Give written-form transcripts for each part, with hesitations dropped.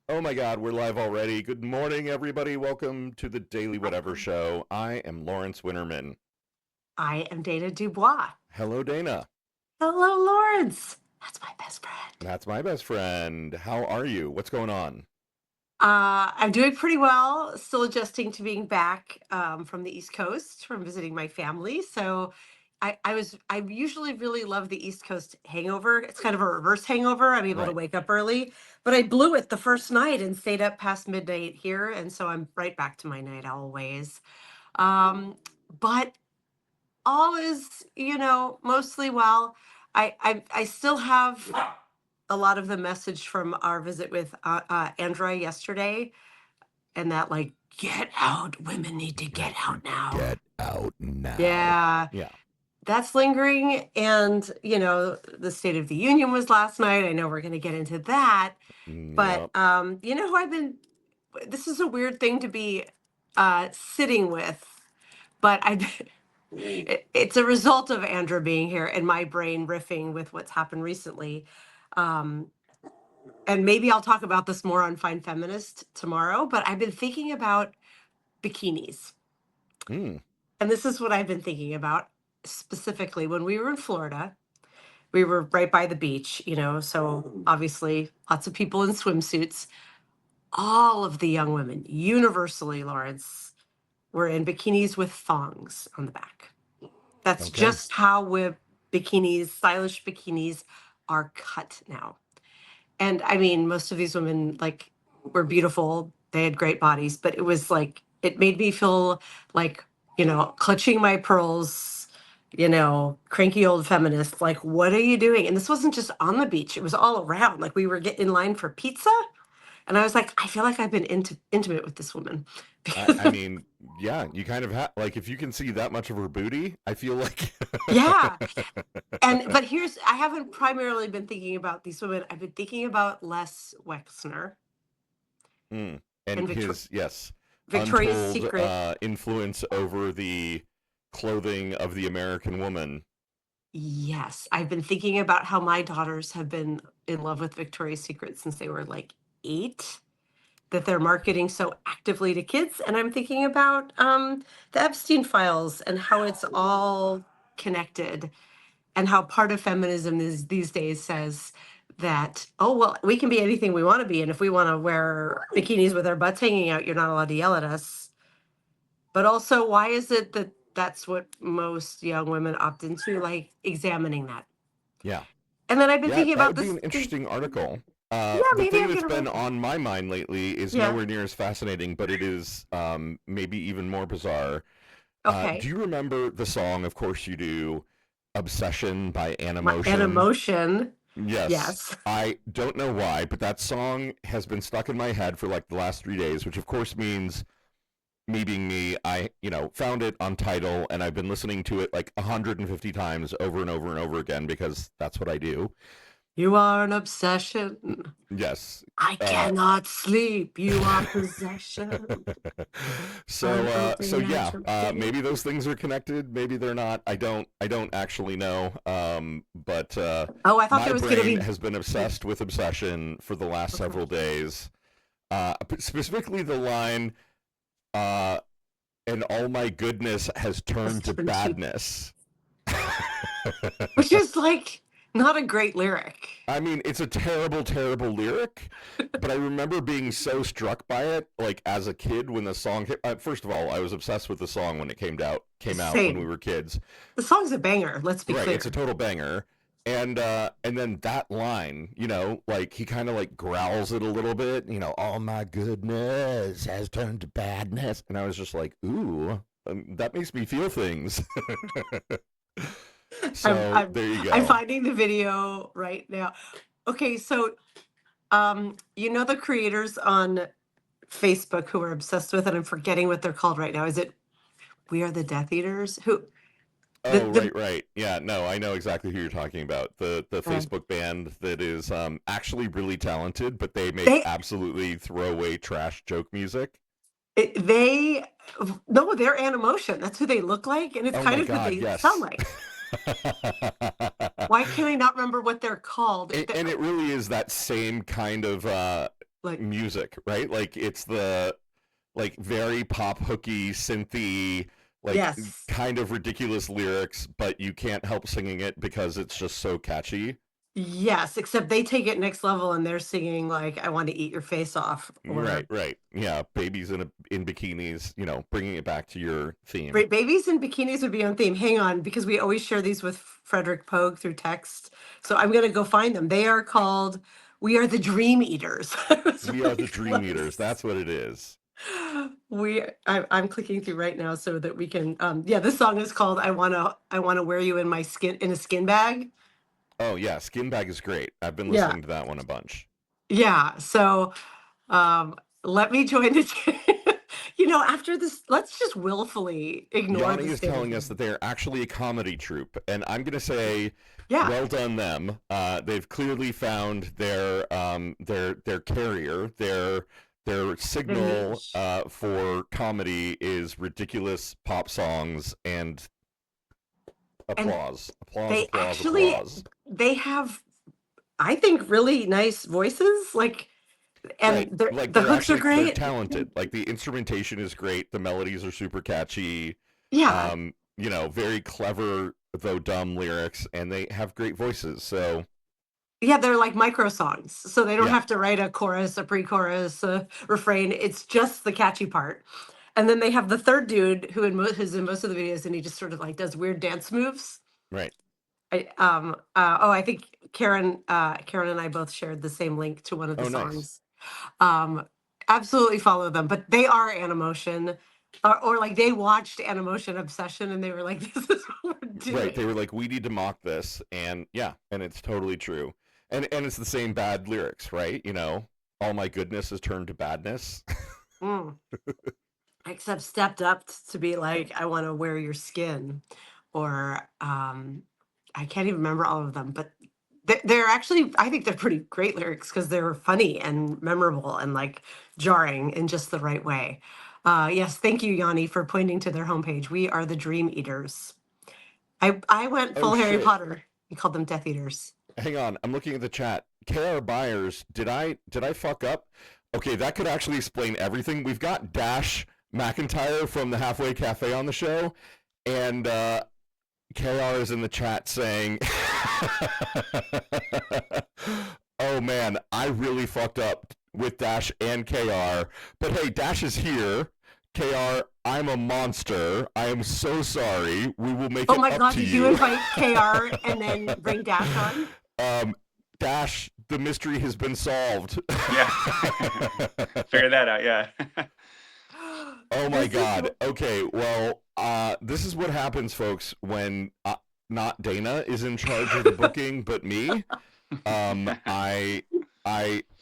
Oh my God, we're live already. Good morning, everybody. Welcome to the Daily Whatever Show. I am Lawrence Winnerman. I am Dana Dubois. Hello, Dana. Hello, Lawrence. That's my best friend. That's my best friend. How are you? What's going on? I'm doing pretty well, still adjusting to being back from the East Coast from visiting my family. So I usually really love the East Coast hangover. It's kind of a reverse hangover. I'm able to Right. wake up early, but I blew it the first night and stayed up past midnight here. And so I'm right back to my night owl ways. Um, but all is, mostly well. I still have a lot of the message from our visit with Andrea yesterday, and that like, get out, women need to get out now. Get out now. Yeah, Yeah. that's lingering. And the State of the Union was last night. I know we're going to get into that, but Yep. who I've been. This is a weird thing to be sitting with, but it's a result of Andrea being here and my brain riffing with what's happened recently. Um, and maybe I'll talk about this more on Fine Feminist tomorrow, but I've been thinking about bikinis. Mm. And this is what I've been thinking about specifically when we were in Florida. We were right by the beach, so obviously lots of people in swimsuits. All of the young women, universally, Lawrence, were in bikinis with thongs on the back. That's Okay. just how bikinis, stylish bikinis, are cut now. And I mean, most of these women were beautiful. They had great bodies, but it was like it made me feel like, clutching my pearls, cranky old feminist. Like, what are you doing? And this wasn't just on the beach; it was all around. Like we were getting in line for pizza, and I was like, I feel like I've been intimate with this woman. I mean, yeah, you kind of have, like, if you can see that much of her booty, I feel like. Yeah. But I haven't primarily been thinking about these women. I've been thinking about Les Wexner Mm. And and his, yes, Victoria's untold Secret. influence over the clothing of the American woman. Yes, I've been thinking about how my daughters have been in love with Victoria's Secret since they were like 8, that they're marketing so actively to kids. And I'm thinking about the Epstein files and how it's all connected, and how part of feminism is these days says that, oh, well, we can be anything we want to be. And if we want to wear bikinis with our butts hanging out, you're not allowed to yell at us. But also, why is it that that's what most young women opt into, like examining that? Yeah. And then I've been Yeah, thinking that about would be this. an interesting article. Yeah, The maybe thing I'm that's going to been write that. on my mind lately is Yeah. nowhere near as fascinating, but it is maybe even more bizarre. Do Okay. you remember the song, of course you do, Obsession by An Animotion? emotion. Yes. Yes. I don't know why, but that song has been stuck in my head for like the last 3 days, which of course means me being me, I, found it on Tidal and I've been listening to it like 150 times over and over and over again because that's what I do. You are an obsession. Yes. I Uh, cannot sleep. You are possession. so Unending yeah, agitation. maybe those things are connected. Maybe they're not. I don't actually know. But Oh, I thought my there was going to brain be. has been obsessed with obsession for the last Okay. several days. Specifically the line, uh, and all my goodness has Let's turned to turn to, badness. which is like not a great lyric. I mean, it's a terrible, terrible lyric, but I remember being so struck by it, like as a kid when the song hit. First of all, I was obsessed with the song when it came out when we Same. were kids. The song's a banger. Let's be Right, it's a clear. total banger. And then that line, like he kind of like growls it a little bit, all my goodness has turned to badness, and I was just like, ooh, that makes me feel things. I'm So I'm there you I'm go. finding the video right now. Okay, so the creators on Facebook who are obsessed with it. I'm forgetting what they're called right now. Is it We Are the Death Eaters? Who Oh, the right. Yeah, no, I know exactly who you're talking about. The Facebook band that is actually really talented, but they make they absolutely throwaway trash joke music. they no, they're Animotion. That's who they look like, and it's Oh kind my of who god, they sound yes. like. Why can I not remember what they're called? And it really is that same kind of Like, music, right? Like it's the like very pop hooky, synthy, like yes. kind of ridiculous lyrics, but you can't help singing it because it's just so catchy. Yes, except they take it next level and they're singing like "I want to eat your face off" Right, or right. Yeah, babies in bikinis, bringing it back to your theme. "Babies in bikinis" would be on theme. Hang on, because we always share these with Frederick Pogue through text. So I'm gonna go find them. They are called "We Are the Dream Eaters." I was We are really the Dream Eaters. close. That's what it is. I'm clicking through right now so that we can yeah, this song is called I wanna wear you in my skin in a skin bag. Oh yeah, Skin Bag is great. I've been Yeah. listening to that one a bunch. Yeah. So let me join the after this, let's just willfully ignore Yanni the is state of telling us things. that they're actually a comedy troupe, and I'm gonna say, Yeah. well done them. They've clearly found their carrier, their Their signal niche. for comedy is ridiculous pop songs and And applause, applause, they applause, actually applause. they have, I think, really nice voices. Like, Right, and like the hooks are they're great. talented. Like the instrumentation is great, the melodies are super catchy. Yeah. Very clever though dumb lyrics, and they have great voices. So Yeah, they're like micro songs. So they don't yeah, have to write a chorus, a pre-chorus, a refrain. It's just the catchy part. And then they have the third dude who is in most of the videos, and he just sort of like does weird dance moves. right. I think Karen and I both shared the same link to one of the Oh, nice. songs. Um, Absolutely follow them, but they are Animotion, or like they watched Animotion Obsession and they were like, "This is what we're Right. doing." They were like, we need to mock this, and yeah, and it's totally true. And it's the same bad lyrics, right? All my goodness has turned to badness. Mm. Except stepped up to be like, "I want to wear your skin," or I can't even remember all of them, but they're actually, I think they're pretty great lyrics because they're funny and memorable and like jarring in just the right way. Yes, thank you, Yanni, for pointing to their homepage. We are the Dream Eaters. I went Oh full Harry shit. Potter. You called them Death Eaters. Hang on. I'm looking at the chat. K.R. Byers, did I fuck up? Okay, that could actually explain everything. We've got Dash McIntyre from the Halfway Cafe on the show, and KR is in the chat saying, "Oh man, I really fucked up with Dash and KR. But hey, Dash is here. KR, I'm a monster. I am so sorry. We will make Oh it my up God, to did you you." invite KR and then bring Dash on? um, Dash, the mystery has been solved. Yeah. Figure that out. Yeah. Oh my This is God. Okay, well, this is what happens, folks, when not Dana is in charge of the booking, but me. I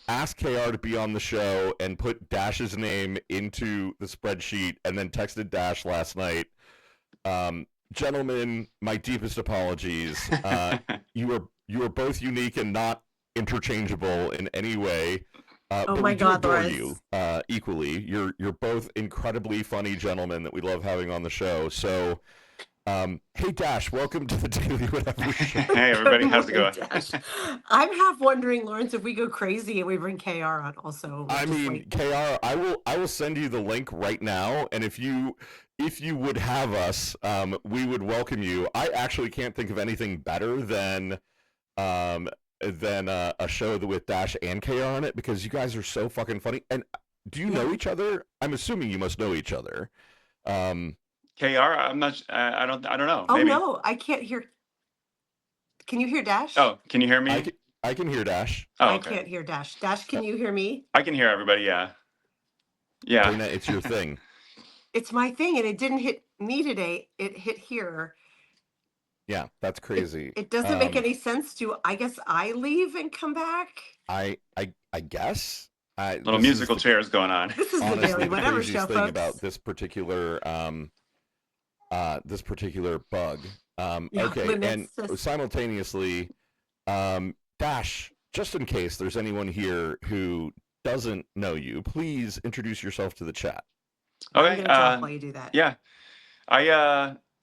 asked KR to be on the show and put Dash's name into the spreadsheet, and then texted Dash last night. Gentlemen, my deepest apologies. You are both unique and not interchangeable in any way. Oh But my we do God, adore Lawrence. you equally. You're both incredibly funny gentlemen that we love having on the show. So, hey Dash, welcome to the Daily Whatever Show. Hey everybody, how's it going? Dash. I'm half wondering, Lawrence, if we go crazy and we bring KR on also. I Just mean, like, KR, I will send you the link right now, and if you would have us, we would welcome you. I actually can't think of anything better um a show with Dash and KR on it, because you guys are so fucking funny. And do you know each other? I'm assuming you must know each other. KR, I'm not. I don't know. oh Maybe. no, I can't hear. Can you hear Dash? Oh, can you hear me? I can hear Dash. Oh, I okay. can't hear Dash. Dash, can you hear me? I can hear everybody. Yeah. Yeah. Dana, it's your thing. It's my thing, and it didn't hit me today. It hit here. Yeah, that's crazy. It doesn't make any sense. I guess I leave and come back? I guess. Little musical chairs going on. This is the Honestly, Daily the Whatever craziest Show, thing folks. about this particular bug. Okay, and simultaneously, Dash, just in case there's anyone here who doesn't know you, please introduce yourself to the chat. Okay. I'm gonna drop while you do that. Yeah,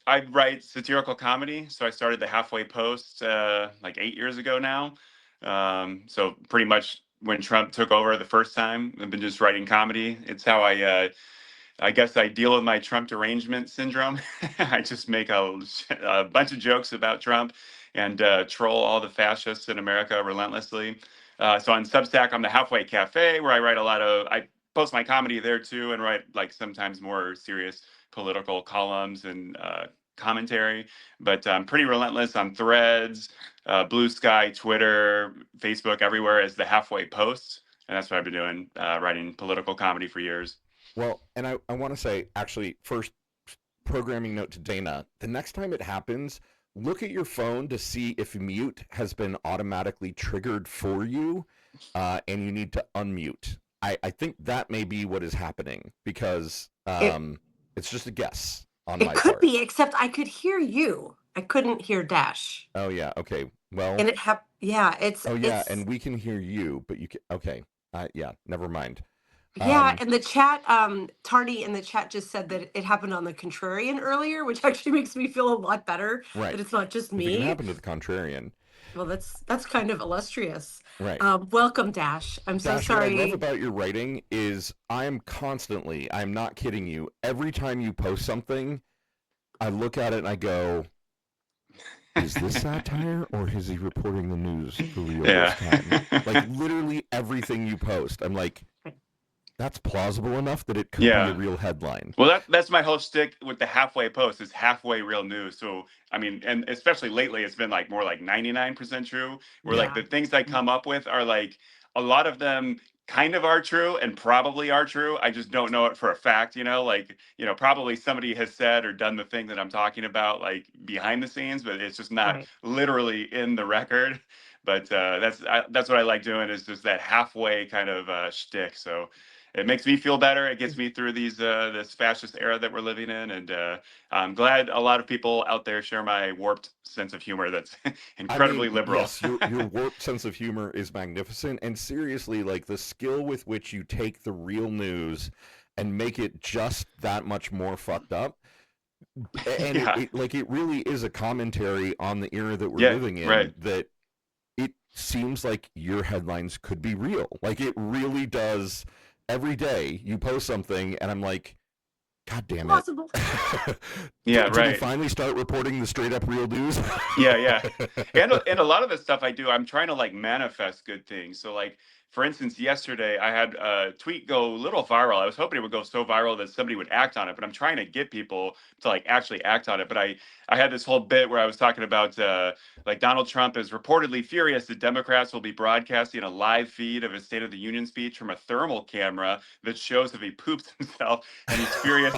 I write satirical comedy, so I started the Halfway Post like 8 years ago now. So pretty much when Trump took over the first time. I've been just writing comedy. It's how I guess I deal with my Trump derangement syndrome. I just make a bunch of jokes about Trump and troll all the fascists in America relentlessly. So on Substack, I'm the Halfway Cafe, where I post my comedy there too, and write like sometimes more serious political columns and commentary. But I'm pretty relentless on Threads, Blue Sky, Twitter, Facebook, everywhere as the Halfway Post, and that's what I've been doing, writing political comedy for years. Well, and I want to say, actually, first programming note to Dana, the next time it happens, look at your phone to see if mute has been automatically triggered for you, and you need to unmute. I think that may be what is happening, because it's just a guess on my part. It could be, except I could hear you. I couldn't hear Dash. Oh, yeah, okay, well... And it's... Oh, yeah, and we can hear you, but you can... Okay, yeah, never mind. Yeah, and the chat, Tardy in the chat just said that it happened on the Contrarian earlier, which actually makes me feel a lot better. Right. That it's not just me. It can happen to the Contrarian. Well, that's kind of illustrious. Right. Welcome, Dash. I'm so sorry. What I love about your writing is I'm not kidding you, every time you post something, I look at it and I go, is this satire or is he reporting the news for real this time? Like literally everything you post, I'm like, that's plausible enough that it could be a real headline. Well, that's my whole shtick with the Halfway Post is halfway real news. So, I mean, and especially lately, it's been like more like 99% true, where like the things I come up with are like, a lot of them kind of are true and probably are true. I just don't know it for a fact, probably somebody has said or done the thing that I'm talking about, like behind the scenes, but it's just not literally in the record. But that's what I like doing, is just that halfway kind of shtick. So it makes me feel better. It gets me through this fascist era that we're living in, and I'm glad a lot of people out there share my warped sense of humor. That's incredibly liberal. Yes, your warped sense of humor is magnificent, and seriously, like the skill with which you take the real news and make it just that much more fucked up. And it really is a commentary on the era that we're living in. Right. That it seems like your headlines could be real. Like it really does. Every day you post something and I'm like, God damn it. Possible. Did you finally start reporting the straight up real news? Yeah. And a lot of the stuff I do, I'm trying to like manifest good things. So like, for instance, yesterday I had a tweet go a little viral. I was hoping it would go so viral that somebody would act on it, but I'm trying to get people to like actually act on it. But I had this whole bit where I was talking about like Donald Trump is reportedly furious that Democrats will be broadcasting a live feed of his State of the Union speech from a thermal camera that shows if he poops himself, and he's furious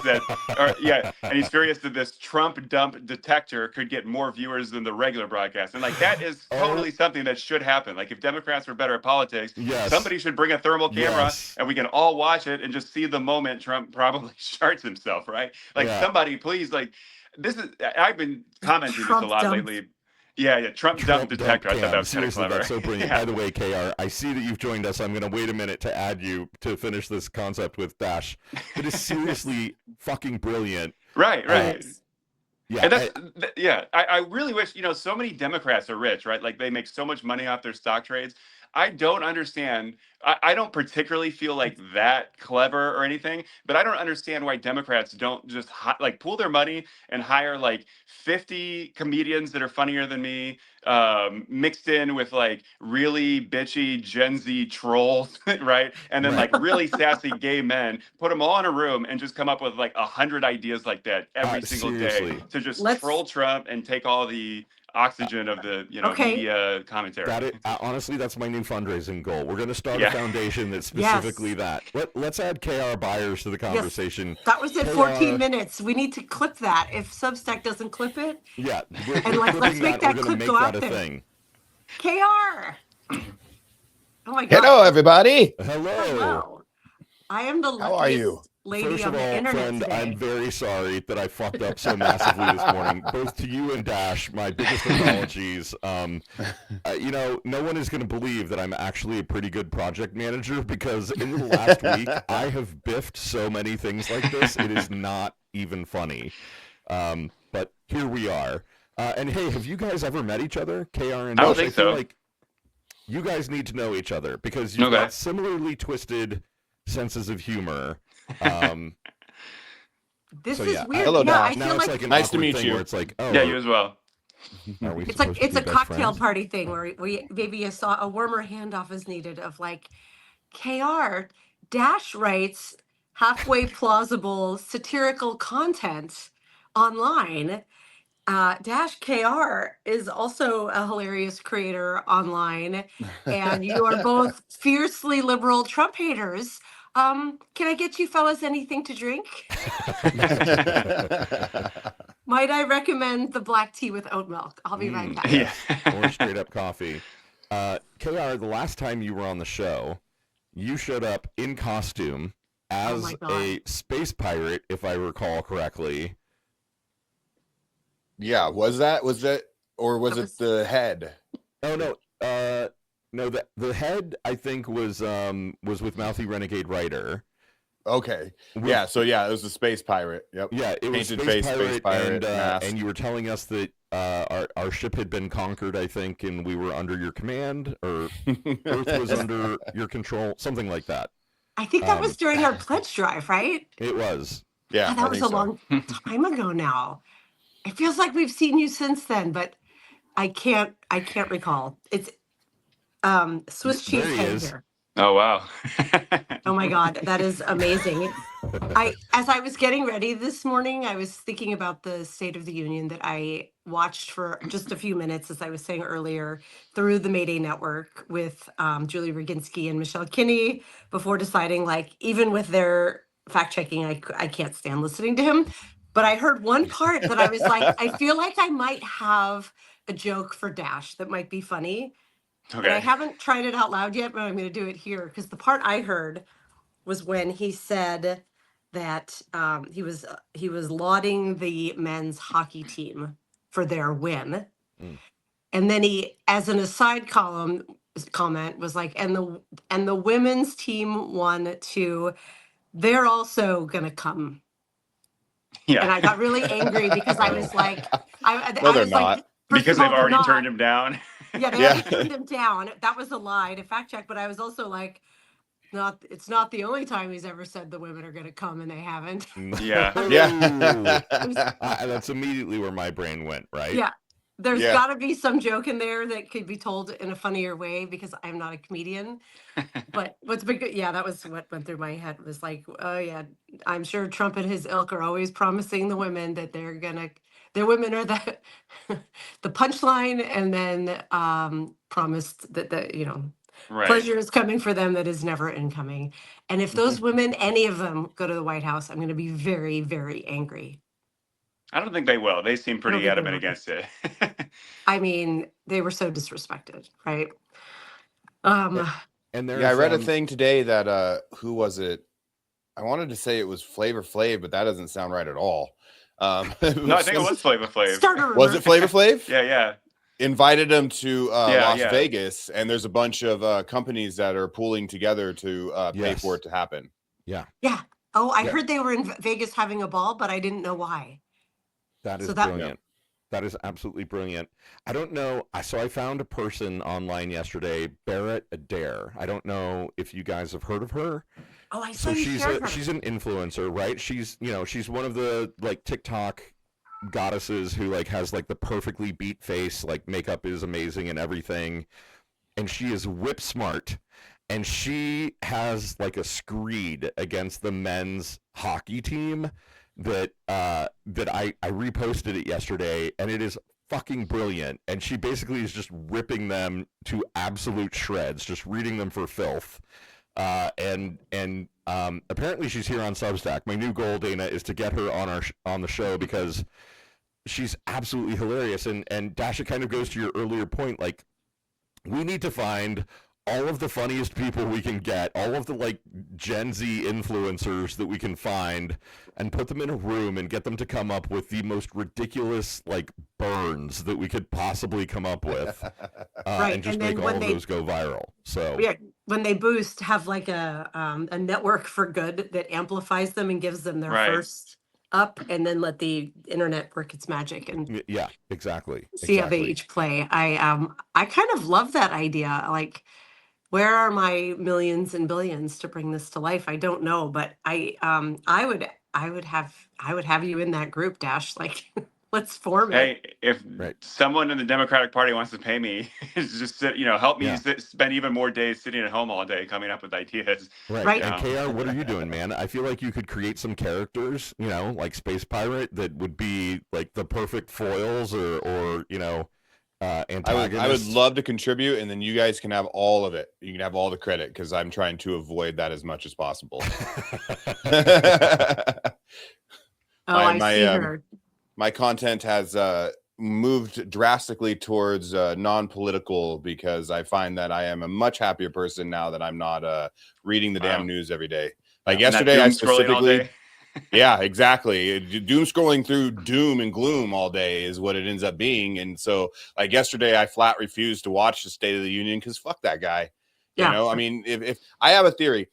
that this Trump dump detector could get more viewers than the regular broadcast. And like that is totally something that should happen. Like if Democrats were better at politics, somebody should bring a thermal camera and we can all watch it and just see the moment Trump probably sharts himself, right? Like somebody please, like this is, I've been commenting Trump this a lot lately. Yeah, Trump dump detector. I thought that was kind of clever. That's so brilliant. By the way, KR, I see that you've joined us. I'm going to wait a minute to add you to finish this concept with Dash. It is seriously fucking brilliant. Right. Yeah, and I really wish, so many Democrats are rich, right? Like they make so much money off their stock trades. I don't understand. I don't particularly feel like that clever or anything, but I don't understand why Democrats don't just like pool their money and hire like 50 comedians that are funnier than me, mixed in with like really bitchy Gen Z trolls, right? And then like really sassy gay men, put them all in a room and just come up with like 100 ideas like that every single day to just troll Trump and take all the oxygen of the media commentary. Honestly, that's my new fundraising goal. We're going to start a foundation that's specifically that. Let's add K.R. Byers to the conversation. Yes. That was at 14 minutes. We need to clip that. If Substack doesn't clip it, let's make that clip go out there. Thing. K.R. Oh my God. Hello, everybody. Hello. I am the luckiest How are you? lady First on of all, the internet friend, today. I'm very sorry that I fucked up so massively this morning. Both to you and Dash, my biggest apologies. No one is going to believe that I'm actually a pretty good project manager, because in the last week, I have biffed so many things like this. It is not even funny. But here we are. And hey, have you guys ever met each other, KR and Dash? I don't think so. you guys need to know each other because you've Okay. got similarly twisted senses of humor. This So is yeah, weird. Hello, yeah, Dash. I now feel it's like like an Nice to awkward meet thing you. where it's like, oh, Yeah, you as well. are we it's supposed like to it's be a best cocktail friends? party thing where we maybe a warmer handoff is needed of like KR Dash writes halfway plausible satirical content online. Dash KR is also a hilarious creator online, and you are both fiercely liberal Trump haters. Can I get you fellas anything to drink? Might I recommend the black tea with oat milk? I'll be right back. Yeah. Or straight up coffee. KR, the last time you were on the show, you showed up in costume Oh as my God. a space pirate, if I recall correctly. Yeah, was that, or was That it was- the head? Oh no, the head I think was with Mouthy Renegade Writer. Okay. With- Yeah, so yeah, it was the space pirate. Yep. Yeah, it was Painted space pirate mask. and you were telling us that our ship had been conquered, I think, and we were under your command, or Earth was under your control, something like that. I think that was during our pledge drive, right? It was. Yeah, God, that I was think a so. long time ago now. It feels like we've seen you since then, but I can't recall. It's Swiss There cheese he head is. here. Oh wow. Oh my God, that is amazing. As I was getting ready this morning, I was thinking about the State of the Union that I watched for just a few minutes, as I was saying earlier, through the Mayday Network with Julie Roginski and Michelle Kinney before deciding, like, even with their fact checking, I can't stand listening to him. But I heard one part that I was like, I feel like I might have a joke for Dash that might be funny. And I Okay. haven't tried it out loud yet, but I'm going to do it here because the part I heard was when he said that he was lauding the men's hockey team for their win, and then he, as an aside comment, was like, and the women's team won too. They're also going to come, Yeah. and I got really angry because I was like, No, I they're was like, not. first Because of all, they've they're already not. turned him down. Yeah, they Yeah. already turned him down. That was a lie to fact check, but I was also like, it's not the only time he's ever said the women are going to come and they haven't. Yeah. Yeah. That's immediately where my brain went, right? Yeah. There's Yeah. got to be some joke in there that could be told in a funnier way because I'm not a comedian. But what's been good, yeah, that was what went through my head, was like, oh yeah, I'm sure Trump and his ilk are always promising the women that their women are the the punchline, and then promised that Right. pleasure is coming for them that is never incoming. And if those women, any of them, go to the White House, I'm going to be very, very angry. I don't think they will. They seem pretty think they adamant will. against it. I mean, they were so disrespected, right? And there's, Yeah, I read a thing today that who was it? I wanted to say it was Flavor Flav, but that doesn't sound right at all. No, I think it was Flavor Flav. Starter Was it Flavor Flav? Yeah. Invited him to Las yeah. Vegas, and there's a bunch of companies that are pooling together to pay Yes. for it to happen. Yeah. Oh, I Yeah. heard they were in Vegas having a ball, but I didn't know why. That is So that- brilliant. That is absolutely brilliant. I don't know. So I found a person online yesterday, Barrett Adair. I don't know if you guys have heard of her. Oh, I saw So you shared her. she's an influencer, right? She's she's one of the like TikTok goddesses who like has like the perfectly beat face, like makeup is amazing and everything, and she is whip smart, and she has like a screed against the men's hockey team that I reposted it yesterday, and it is fucking brilliant. And she basically is just ripping them to absolute shreds, just reading them for filth. And apparently she's here on Substack. My new goal, Dana, is to get her on the show because she's absolutely hilarious. And Dash, it kind of goes to your earlier point, like, we need to find all of the funniest people we can get, all of the like Gen Z influencers that we can find, and put them in a room and get them to come up with the most ridiculous like burns that we could possibly come up with, Right, and just and then make all when of those go viral. So Yeah, when they boost, have like a network for good that amplifies them and gives them their Right. first up and then let the internet work its magic and Yeah, exactly. see how they each play. I kind of love that idea. Like, where are my millions and billions to bring this to life? I don't know, but I would have you in that group, Dash. Like, let's form it. Hey, if Right. someone in the Democratic Party wants to pay me, just sit, help me Yeah. spend even more days sitting at home all day coming up with ideas. Right. You And know? KR, what are you doing, man? I feel like you could create some characters, like Space Pirate, that would be like the perfect foils or antagonists. I would love to contribute, and then you guys can have all of it. You can have all the credit because I'm trying to avoid that as much as possible. Oh, I see her. My content has moved drastically towards non-political because I find that I am a much happier person now that I'm not reading the damn news every day. Like yesterday, I specifically, yeah, exactly. Doom scrolling through doom and gloom all day is what it ends up being. And so, like yesterday, I flat refused to watch the State of the Union because fuck that guy. Yeah. You know, I mean, if I have a theory,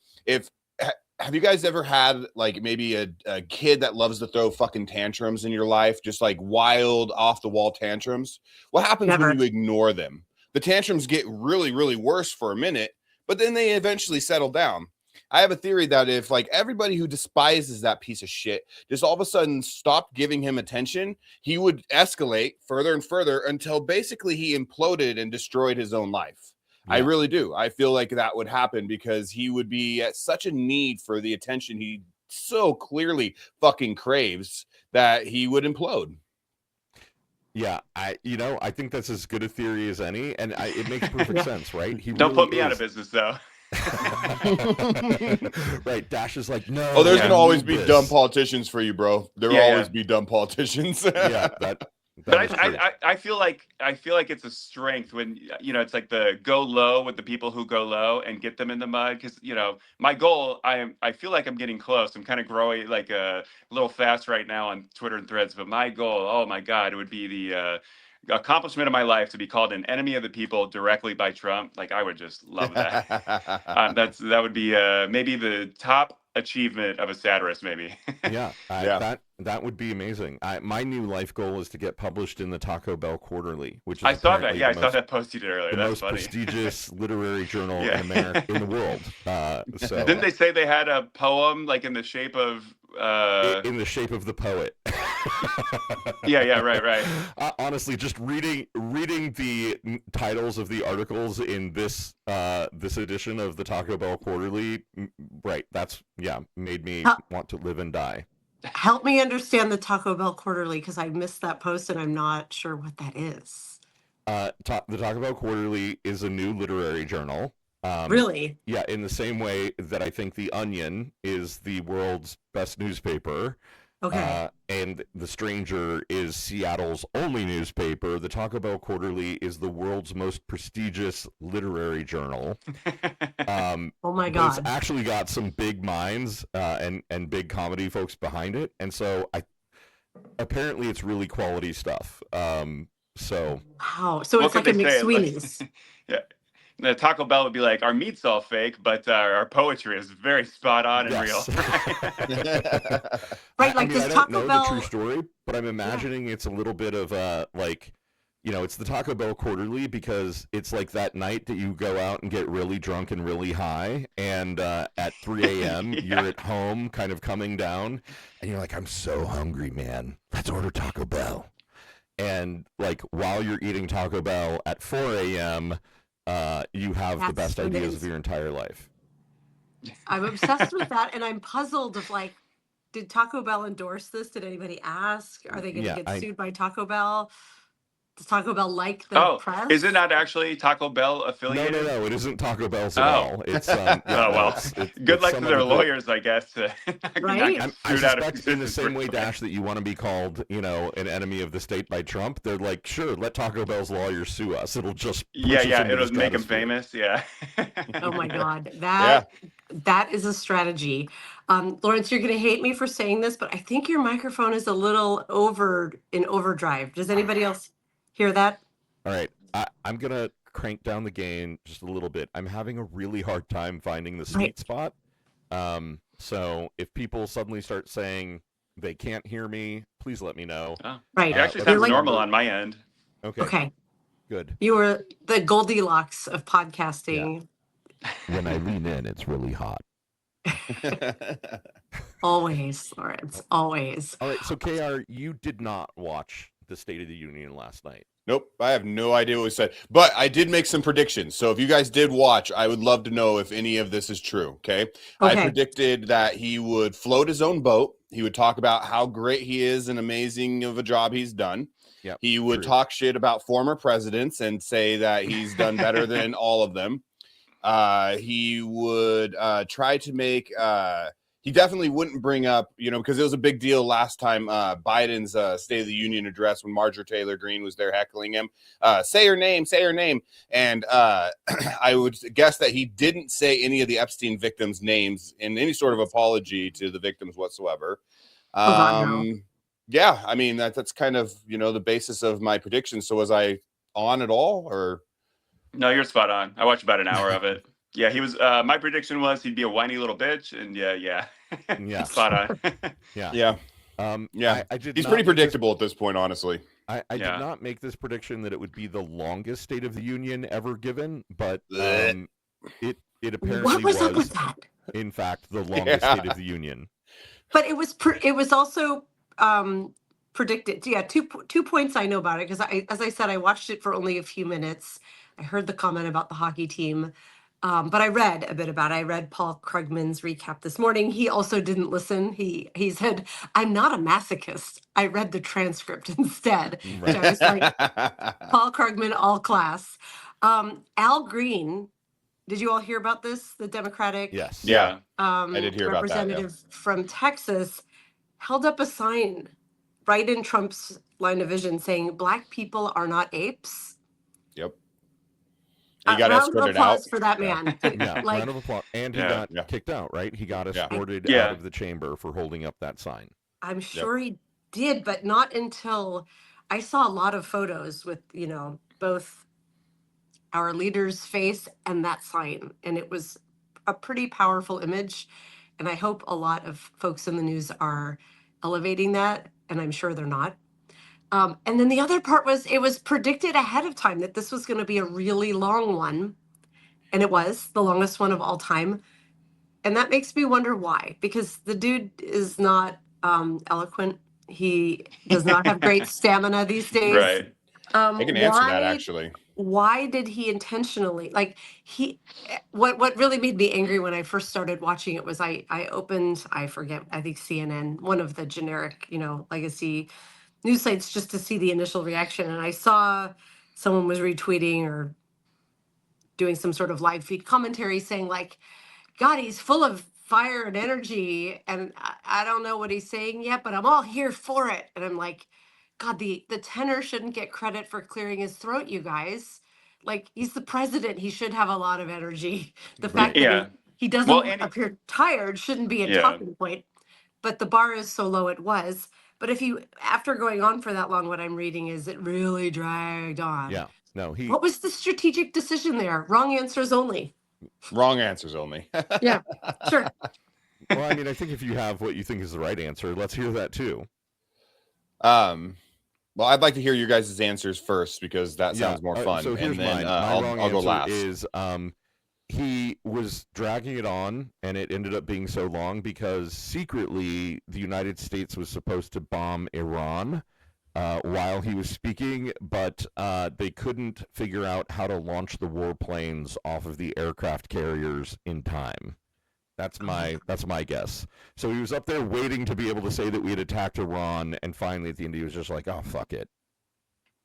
have you guys ever had like maybe a kid that loves to throw fucking tantrums in your life, just like wild off the wall tantrums? What happens when you ignore them? The tantrums get really, really worse for a minute, but then they eventually settle down. I have a theory that if like everybody who despises that piece of shit just all of a sudden stopped giving him attention, he would escalate further and further until basically he imploded and destroyed his own life. Yeah. I really do. I feel like that would happen because he would be at such a need for the attention he so clearly fucking craves that he would implode. Yeah, I think that's as good a theory as any, and it makes perfect sense, right? Don't put me out of business, though. Right, Dash is like, no. Oh, there's gonna always be dumb politicians for you, bro. There will always be dumb politicians. Yeah, but I feel like it's a strength when it's like the go low with the people who go low and get them in the mud, because my goal, I feel like I'm getting close. I'm kind of growing like a little fast right now on Twitter and Threads, but my goal, oh my god, it would be the accomplishment of my life to be called an enemy of the people directly by Trump. Like, I would just love that. That would be maybe the top achievement of a satirist, maybe. Yeah, that would be amazing. My new life goal is to get published in the Taco Bell Quarterly, which is I saw that. Yeah, I saw that post you did earlier. The That's most funny. prestigious literary journal in America, in the world. So didn't they say they had a poem like in the shape of in the shape of the poet? yeah, right. Honestly, just reading the titles of the articles in this edition of the Taco Bell Quarterly, right? That's made me want to live and die. Help me understand the Taco Bell Quarterly, because I missed that post and I'm not sure what that is. The Taco Bell Quarterly is a new literary journal. Really? Yeah, in the same way that I think The Onion is the world's best newspaper. Okay. And The Stranger is Seattle's only newspaper. The Taco Bell Quarterly is the world's most prestigious literary journal. Oh my God. It's actually got some big minds and big comedy folks behind it. And so apparently it's really quality stuff. Wow. So it's like a McSweeney's. Yeah. The Taco Bell would be like, our meat's all fake, but our poetry is very spot on and real. Right, like I Taco don't know Bell... the true story, but I'm imagining it's a little bit of it's the Taco Bell Quarterly because it's like that night that you go out and get really drunk and really high, and at 3 a.m. you're at home kind of coming down, and you're like, I'm so hungry, man. Let's order Taco Bell. And like while you're eating Taco Bell at 4 a.m., you have the best ideas of your entire life. I'm obsessed with that, and I'm puzzled of like, did Taco Bell endorse this? Did anybody ask? Are they going to get sued by Taco Bell? Does Taco Bell like the press? Is it not actually Taco Bell affiliated? No, it isn't Taco Bell's at all. It's good luck to their lawyers, I guess. Right? I suspect in the same way, Dash, that you want to be called, an enemy of the state by Trump. They're like, sure, let Taco Bell's lawyers sue us. It'll just it'll make them famous. Yeah. Oh my God, that is a strategy. Lawrence, you're going to hate me for saying this, but I think your microphone is a little in overdrive. Does anybody else hear that? All right. I'm going to crank down the gain just a little bit. I'm having a really hard time finding the sweet spot. So if people suddenly start saying they can't hear me, please let me know. Oh, Right. it actually You're sounds like- normal on my end. Okay, Okay. good. You were the Goldilocks of podcasting. When I lean in, it's really hot. Always, Lawrence. Always. All right, so KR, you did not watch the State of the Union last night. Nope, I have no idea what was said, but I did make some predictions. So if you guys did watch, I would love to know if any of this is true. Okay. I Okay. predicted that he would float his own boat. He would talk about how great he is and amazing of a job he's done. Yeah, He would true. talk shit about former presidents and say that he's done better than all of them. He would try to make he definitely wouldn't bring up, because it was a big deal last time Biden's State of the Union address when Marjorie Taylor Greene was there heckling him. Say her name. And I would guess that he didn't say any of the Epstein victims' names in any sort of apology to the victims whatsoever. Oh, God, no. Yeah, I mean, that's kind of, the basis of my prediction. So was I on at all, or? No, you're spot on. I watched about an hour of it. Yeah, he was. My prediction was he'd be a whiny little bitch, and yeah, Yeah. spot on. Yeah. Yeah. Yeah. I did He's not pretty make this- predictable at this point, honestly. I Yeah. did not make this prediction that it would be the longest State of the Union ever given, but Blech. it apparently What was up with that? in fact, the longest Yeah. State of the Union. But it was also predicted. Yeah, two points I know about it because as I said, I watched it for only a few minutes. I heard the comment about the hockey team, but I read a bit about it. I read Paul Krugman's recap this morning. He also didn't listen. He said, "I'm not a masochist. I read the transcript instead." Which I was like, Paul Krugman, all class. Al Green. Did you all hear about this? The Democratic Yes. Yeah. I did hear about that, yeah. representative from Texas held up a sign right in Trump's line of vision saying Black people are not apes. Yep. He got round of escorted applause out. for that Yeah. man. Yeah, Like, round of applause. And he Yeah. got Yeah. kicked out, right? He got Yeah. escorted Yeah. out of the chamber for holding up that sign. I'm sure he did, but not until I saw a lot of photos with, both our leader's face and that sign. And it was a pretty powerful image. And I hope a lot of folks in the news are elevating that. And I'm sure they're not. And then the other part was it was predicted ahead of time that this was going to be a really long one. And it was the longest one of all time. And that makes me wonder why, because the dude is not eloquent. He does not have great stamina these days. Right. I can answer that, actually. Why did he intentionally what really made me angry when I first started watching it was I opened, I forget, I think CNN, one of the generic, legacy news sites, just to see the initial reaction. And I saw someone was retweeting or doing some sort of live feed commentary saying like, God, he's full of fire and energy. And I don't know what he's saying yet, but I'm all here for it. And I'm like, God, the tenor shouldn't get credit for clearing his throat, you guys. Like, he's the president. He should have a lot of energy. The fact that Yeah. he doesn't Well, and appear tired shouldn't be a Yeah. talking point. But the bar is so low it was. But after going on for that long, what I'm reading is it really dragged on. Yeah. No, he What was the strategic decision there? Wrong answers only. Wrong answers only. Yeah, sure. well, I mean, I think if you have what you think is the right answer, let's hear that too. Well, I'd like to hear your guys' answers first because that sounds more fun. So here's and then mine. My wrong I'll go answer last. is he was dragging it on, and it ended up being so long because secretly the United States was supposed to bomb Iran while he was speaking, but they couldn't figure out how to launch the warplanes off of the aircraft carriers in time. That's my guess. So he was up there waiting to be able to say that we had attacked Iran, and finally at the end he was just like, "Oh, fuck it."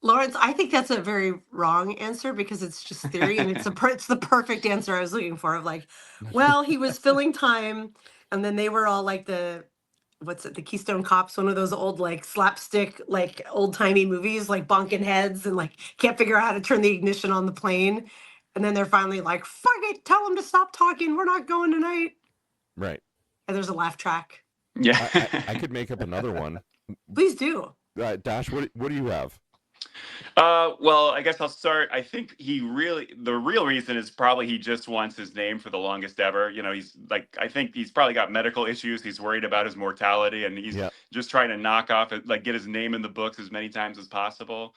Lawrence, I think that's a very wrong answer because it's just theory and it's the perfect answer I was looking for of like, well, he was filling time and then they were all like the Keystone Cops, one of those old like slapstick, like old timey movies, like bonking heads and like can't figure out how to turn the ignition on the plane. And then they're finally like, fuck it, tell them to stop talking. We're not going tonight. Right. And there's a laugh track. Yeah. I could make up another one. Please do. Dash, what do you have? Well, I guess I'll start. I think the real reason is probably he just wants his name for the longest ever. He's like, I think he's probably got medical issues. He's worried about his mortality, and he's Yeah. just trying to knock off, like, get his name in the books as many times as possible.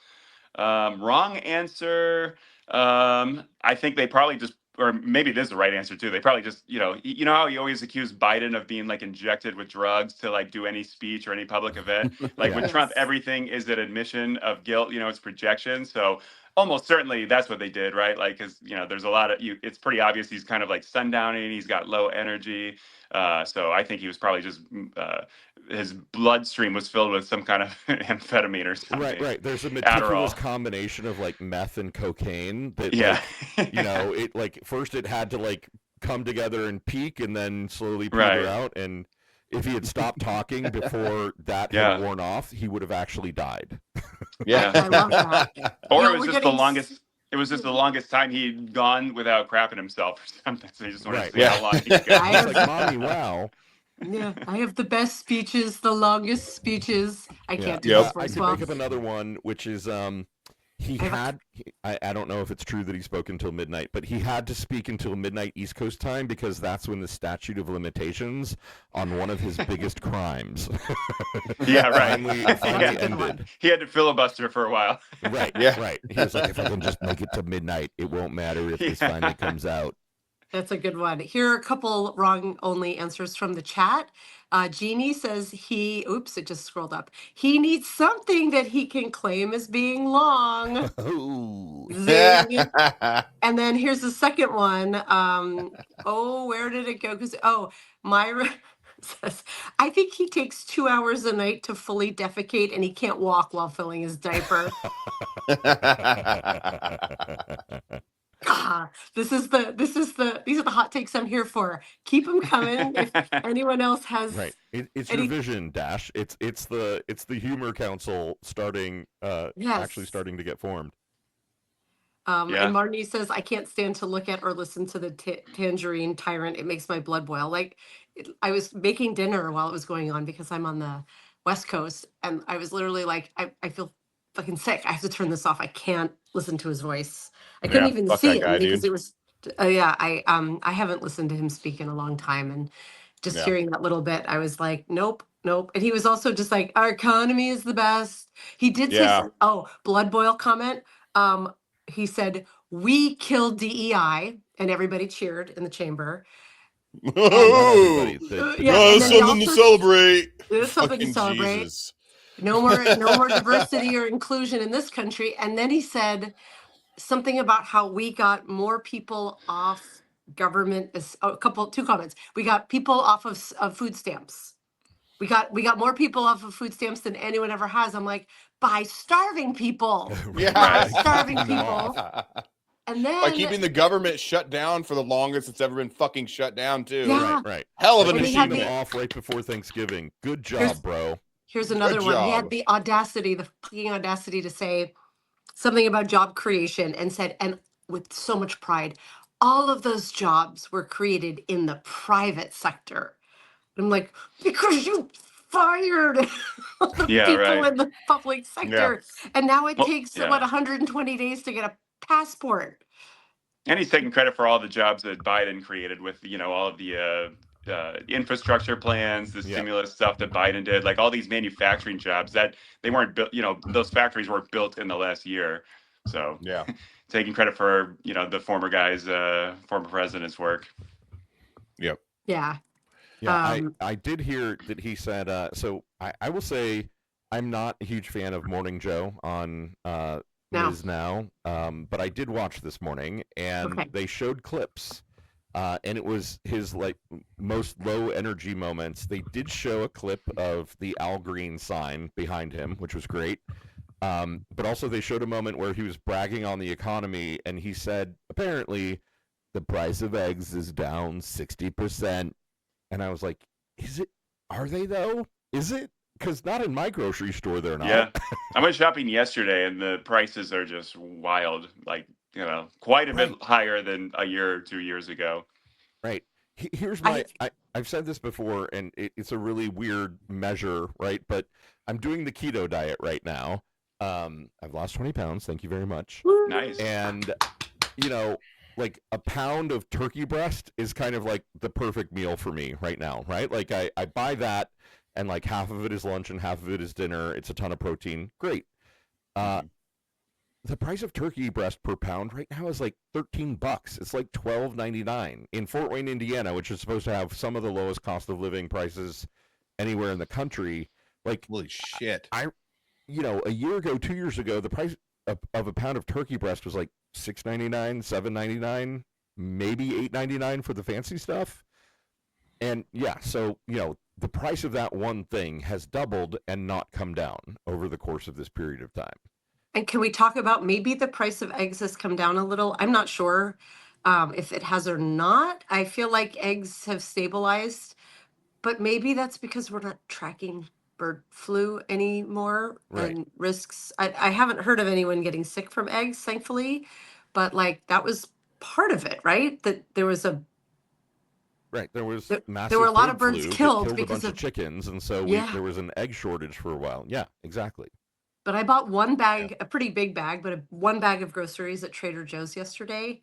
Wrong answer. I think they probably just, or maybe it is the right answer too. They probably just, you know how you always accuse Biden of being like injected with drugs to like do any speech or any public event. Like with Yeah. Trump, Yes. everything is an admission of guilt. It's projection. So almost certainly that's what they did, right? Like, because there's a lot of you. It's pretty obvious he's kind of like sundowning. He's got low energy. So I think he was probably just his bloodstream was filled with some kind of amphetamine or something. Right. There's a meticulous Adderall. combination of like meth and cocaine that, Yeah. like, it like first it had to like come together and peak and then slowly peter Right. out. And if he had stopped talking before that Yeah. had worn off, he would have actually died. Yeah. I love that. Or You know, it was we're just the getting longest. It was just the longest time he'd gone without crapping himself or something. So he just wanted Right. to see how long he could go. I It's have- like, mommy, wow. Yeah, I have the best speeches, the longest speeches. I Yeah. can't do Yep. this I voice could well. make up another one, which is I don't know if it's true that he spoke until midnight, but he had to speak until midnight East Coast time because that's when the statute of limitations on one of his biggest crimes Yeah, right. finally Yeah. ended. He had to filibuster for a while. Right, Yeah. right. He was like, if I can just make it to midnight, it won't matter if this Yeah. finally comes out. That's a good one. Here are a couple wrong only answers from the chat. Jeannie says it just scrolled up. He needs something that he can claim as being long. Oh, Zing. And then here's the second one. Where did it go? Myra says, I think he takes 2 hours a night to fully defecate and he can't walk while filling his diaper. These are the hot takes I'm here for. Keep them coming. If anyone else has right. It's any- your vision, Dash. It's the humor council starting actually Yes. starting to get formed. Yeah. And Marnie says, I can't stand to look at or listen to the tangerine tyrant. It makes my blood boil. I was making dinner while it was going on because I'm on the West Coast, and I was literally like, I feel fucking sick. I have to turn this off. I can't listen to his voice. I couldn't Yeah, even fuck see that him guy, because dude. it was. I haven't listened to him speak in a long time, and just Yeah. hearing that little bit, I was like, nope. And he was also just like, our economy is the best. He did say, Yeah. blood boil comment. He said, we killed DEI, and everybody cheered in the chamber. Not everybody. And then he Something to also- celebrate. It's something to Fucking celebrate. Jesus. No more diversity or inclusion in this country. And then he said something about how we got more people off government. Two comments. We got people off of food stamps. We got more people off of food stamps than anyone ever has. I'm like, by starving people. Yeah. By starving Keeping them people. off. And then By keeping the government shut down for the longest it's ever been fucking shut down, too. Yeah. Right. Hell of an And he Keeping had them achievement. off right before Thanksgiving. Good job, Here's- bro. Here's another one. He had job. the fucking audacity to say something about job creation and said, and with so much pride, all of those jobs were created in the private sector. I'm like, because you fired the Yeah, people right. in the public sector. And now it takes, yeah. 120 days to get a passport. And he's taking credit for all the jobs that Biden created with, all of the infrastructure plans, the stimulus stuff that Biden did, like all these manufacturing jobs that they weren't built, those factories weren't built in the last year. So Yeah. taking credit for, the former president's work. Yep. Yeah. Yeah, I did hear that he said, so I will say I'm not a huge fan of Morning Joe on News Now, but I did watch this morning, and they showed clips, and it was his most low energy moments. They did show a clip of the Al Green sign behind him, which was great, but also they showed a moment where he was bragging on the economy, and he said, apparently, the price of eggs is down 60%. And I was like, is it? Are they though? Is it? Because not in my grocery store, they're not. Yeah. I went shopping yesterday and the prices are just wild. Like, quite a bit higher than a year or 2 years ago. Right. Here's my, I've said this before, and it's a really weird measure, right? But I'm doing the keto diet right now. I've lost 20 pounds. Thank you very much. Woo. Nice. And, you know, like a pound of turkey breast is kind of like the perfect meal for me right now, right? Like I buy that and like half of it is lunch and half of it is dinner. It's a ton of protein. Great. The price of turkey breast per pound right now is like $13. It's like $12.99 in Fort Wayne, Indiana, which is supposed to have some of the lowest cost of living prices anywhere in the country. Like, Holy shit. you know, a year ago, 2 years ago, the price of a pound of turkey breast was like $6.99, $7.99, maybe $8.99 for the fancy stuff. And yeah, so, you know, the price of that one thing has doubled and not come down over the course of this period of time. And can we talk about maybe the price of eggs has come down a little? I'm not sure if it has or not. I feel like eggs have stabilized, but maybe that's because we're not tracking bird flu anymore Right. and risks. I haven't heard of anyone getting sick from eggs, thankfully, but like that was part of it, right? That there was a Right, there was there, massive there were a lot bird of birds flu that killed killed a because bunch of of chickens, and so yeah. there was an egg shortage for a while. Yeah, exactly. But I bought one bag, a pretty big bag, but one bag of groceries at Trader Joe's yesterday.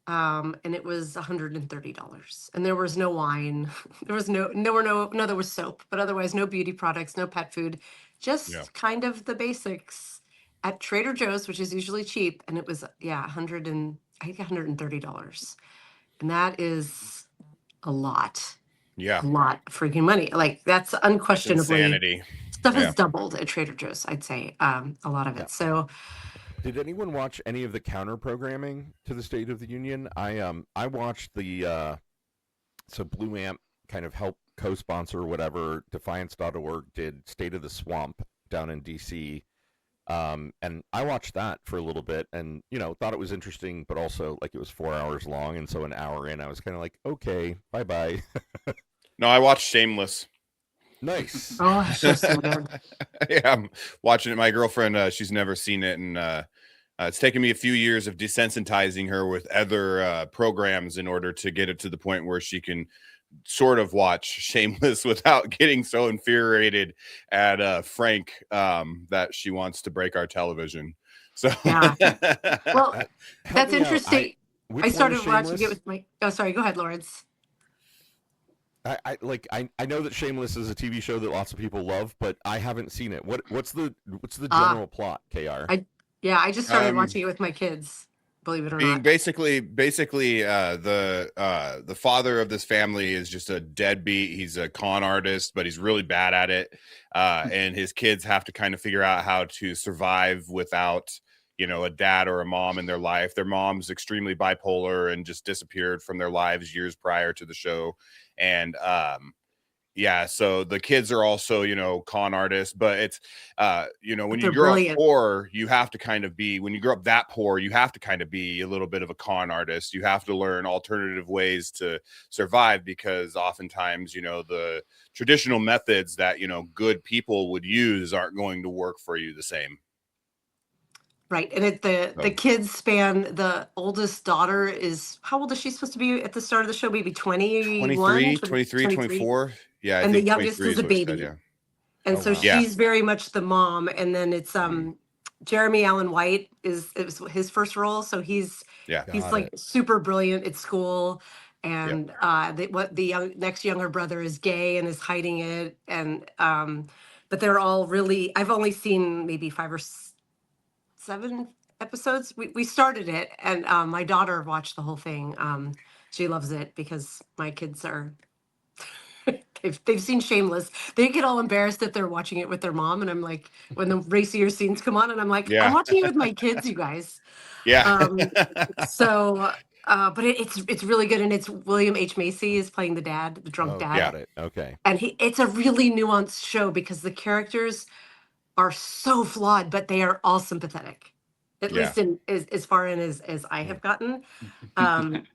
And it was $130. And there was no wine. There was there was soap, but otherwise no beauty products, no pet food, just kind of the basics at Trader Joe's, which is usually cheap. And it was, yeah, I think $130. And that is a lot Yeah. of freaking money. Like that's It's unquestionably insanity. stuff Yeah. has doubled at Trader Joe's, I'd say, a lot of it. Yeah. So Did anyone watch any of the counter programming to the State of the Union? I watched the so Blue Amp kind of helped co-sponsor whatever Defiance.org did State of the Swamp down in DC. And I watched that for a little bit and, you know, thought it was interesting, but also like it was 4 hours long. And so an hour in, I was kind of like, okay, bye-bye. No, I watched Shameless. Nice. oh, that show's so good. Yeah, I'm watching it. My girlfriend, she's never seen it, and it's taken me a few years of desensitizing her with other programs in order to get it to the point where she can sort of watch Shameless without getting so infuriated at Frank that she wants to break our television. So Yeah. Well, Help that's me out. interesting. Which I one is started watching it Shameless? with my. Oh, sorry. Go ahead, Lawrence. I know that Shameless is a TV show that lots of people love, but I haven't seen it. What's the Ah. general plot, KR? I just started watching it with my kids. Believe it or being not. basically the father of this family is just a deadbeat. He's a con artist, but he's really bad at it. And his kids have to kind of figure out how to survive without, you know, a dad or a mom in their life. Their mom's extremely bipolar and just disappeared from their lives years prior to the show. And yeah, so the kids are also, you know, con artists, but it's you know, when But you they're grow brilliant. up poor, you have to kind of be, when you grow up that poor, you have to kind of be a little bit of a con artist. You have to learn alternative ways to survive, because oftentimes, you know, the traditional methods that, you know, good people would use aren't going to work for you the same. Right. And the kids span, the oldest daughter is, how old is she supposed to be at the start of the show? Maybe 21, 23, 24. Yeah, I And the think youngest 23 is a what it said, baby. yeah. And Oh, so wow. Yeah. she's very much the mom. And then it's Jeremy Allen White it was his first role. So he's Got like it. super brilliant at school. And the next younger brother is gay and is hiding it. And but they're all really, I've only seen maybe 5 or 7 episodes. We started it, and my daughter watched the whole thing. She loves it because my kids are they've seen Shameless. They get all embarrassed that they're watching it with their mom, and I'm like, when the racier scenes come on, and I'm like, Yeah. I'm watching it with my kids, you guys. Yeah. So, but it's really good, and it's William H. Macy is playing the dad, the drunk Oh, dad. got it. Okay. And it's a really nuanced show because the characters are so flawed, but they are all sympathetic, at least in as far in as I have gotten.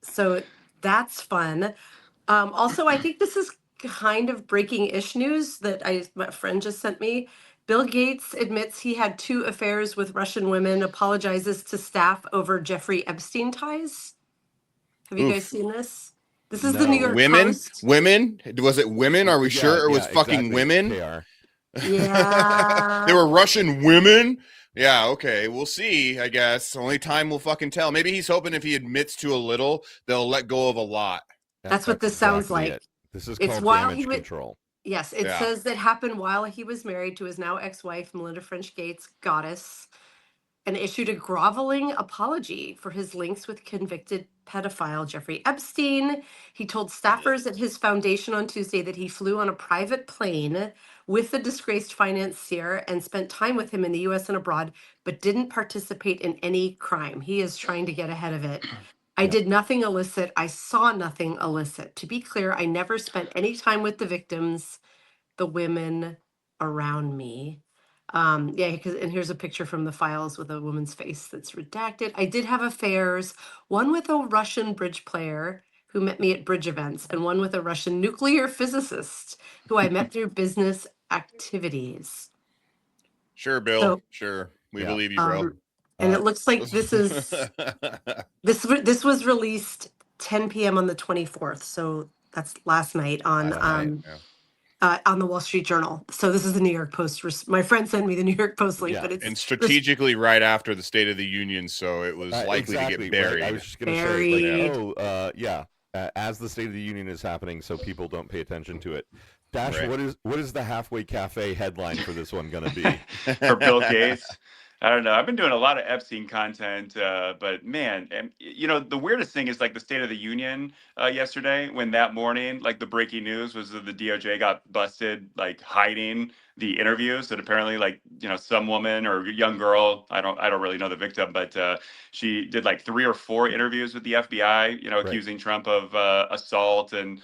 So that's fun. Also, I think this is kind of breaking-ish news that my friend just sent me. Bill Gates admits he had 2 affairs with Russian women, apologizes to staff over Jeffrey Epstein ties. Have you guys seen this? This is the New York Post. Women? Was it women? Are we sure it was fucking exactly, women? KR. Yeah. They were Russian women? Yeah, okay. We'll see, I guess. Only time will fucking tell. Maybe he's hoping if he admits to a little, they'll let go of a lot. That's what this sounds exactly like. it. This is It's called while he damage was. control. Yes, it Yeah. says that happened while he was married to his now ex-wife, Melinda French Gates, goddess, and issued a groveling apology for his links with convicted pedophile Jeffrey Epstein. He told staffers at his foundation on Tuesday that he flew on a private plane with the disgraced financier and spent time with him in the US and abroad, but didn't participate in any crime. He is trying to get ahead of it. I did nothing illicit. I saw nothing illicit. To be clear, I never spent any time with the victims, the women around me. Yeah, because and here's a picture from the files with a woman's face that's redacted. I did have affairs, one with a Russian bridge player who met me at bridge events, and one with a Russian nuclear physicist who I met through business activities. Sure, Bill. So, Sure. We Yeah. believe you, bro. And it looks like this was released 10 p.m. on the 24th. So that's last night on Last night, on the Wall Street Journal. So this is the New York Post. My friend sent me the New York Post link, Yeah, but it's and strategically right after the State of the Union, so it was likely exactly, to get buried. Right. I was just going to say, like, yeah, as the State of the Union is happening, so people don't pay attention to it. Dash, Right. what is the Halfway Cafe headline for this one going to be? For Bill Gates. I don't know. I've been doing a lot of Epstein content, but man, and you know, the weirdest thing is like the State of the Union yesterday, when that morning, like the breaking news was that the DOJ got busted, like hiding the interviews that apparently, like, you know, some woman or young girl, I don't really know the victim, but she did like 3 or 4 interviews with the FBI, you know, Right. accusing Trump of assault and